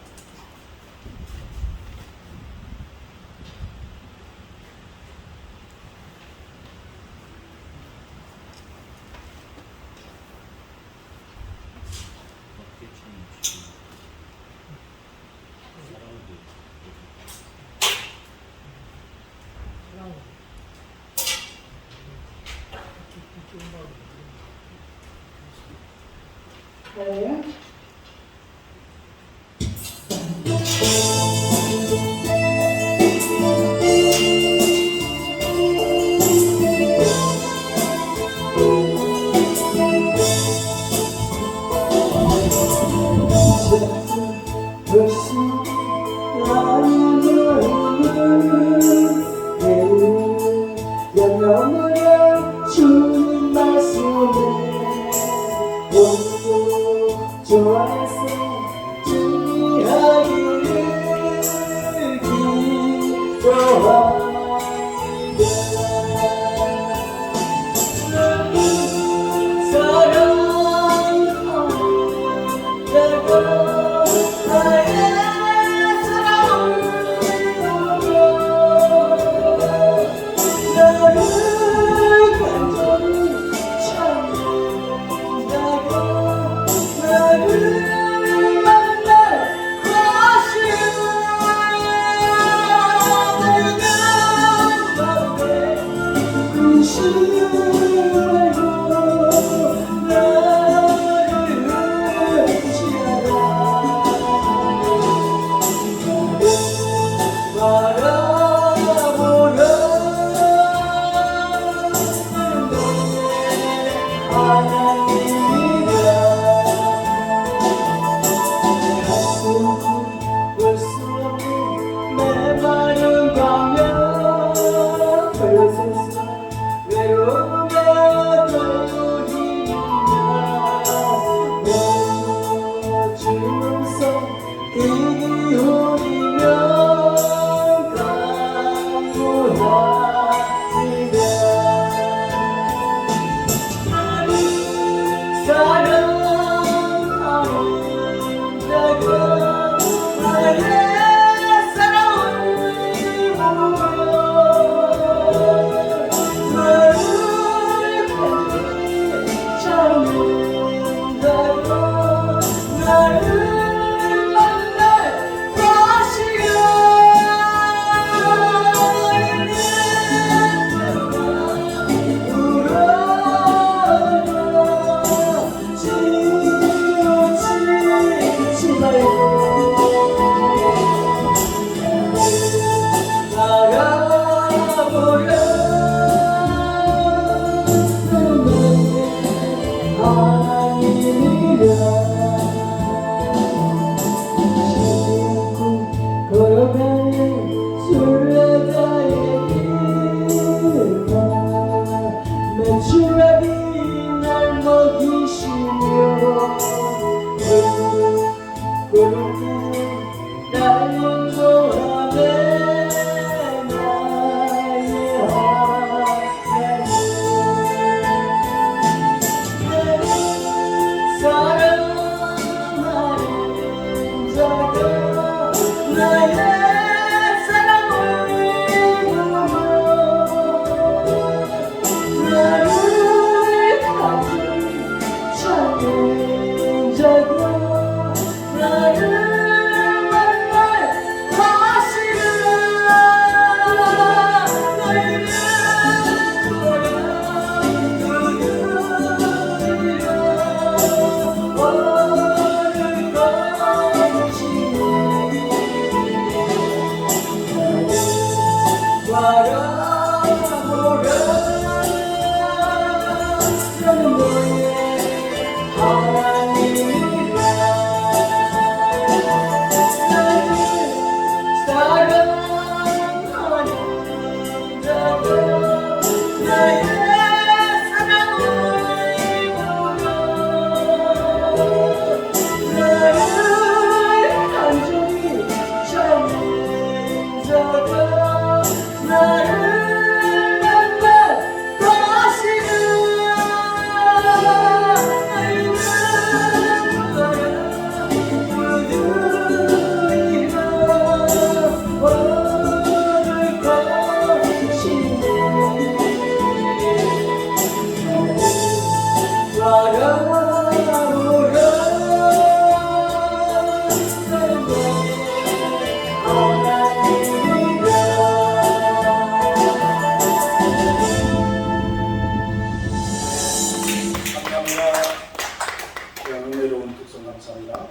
감사합니다.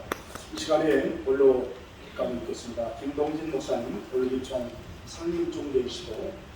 이 시간에 원로 감독 뵙겠습니다. 김동진 목사님, 원로기총 상임총재이시고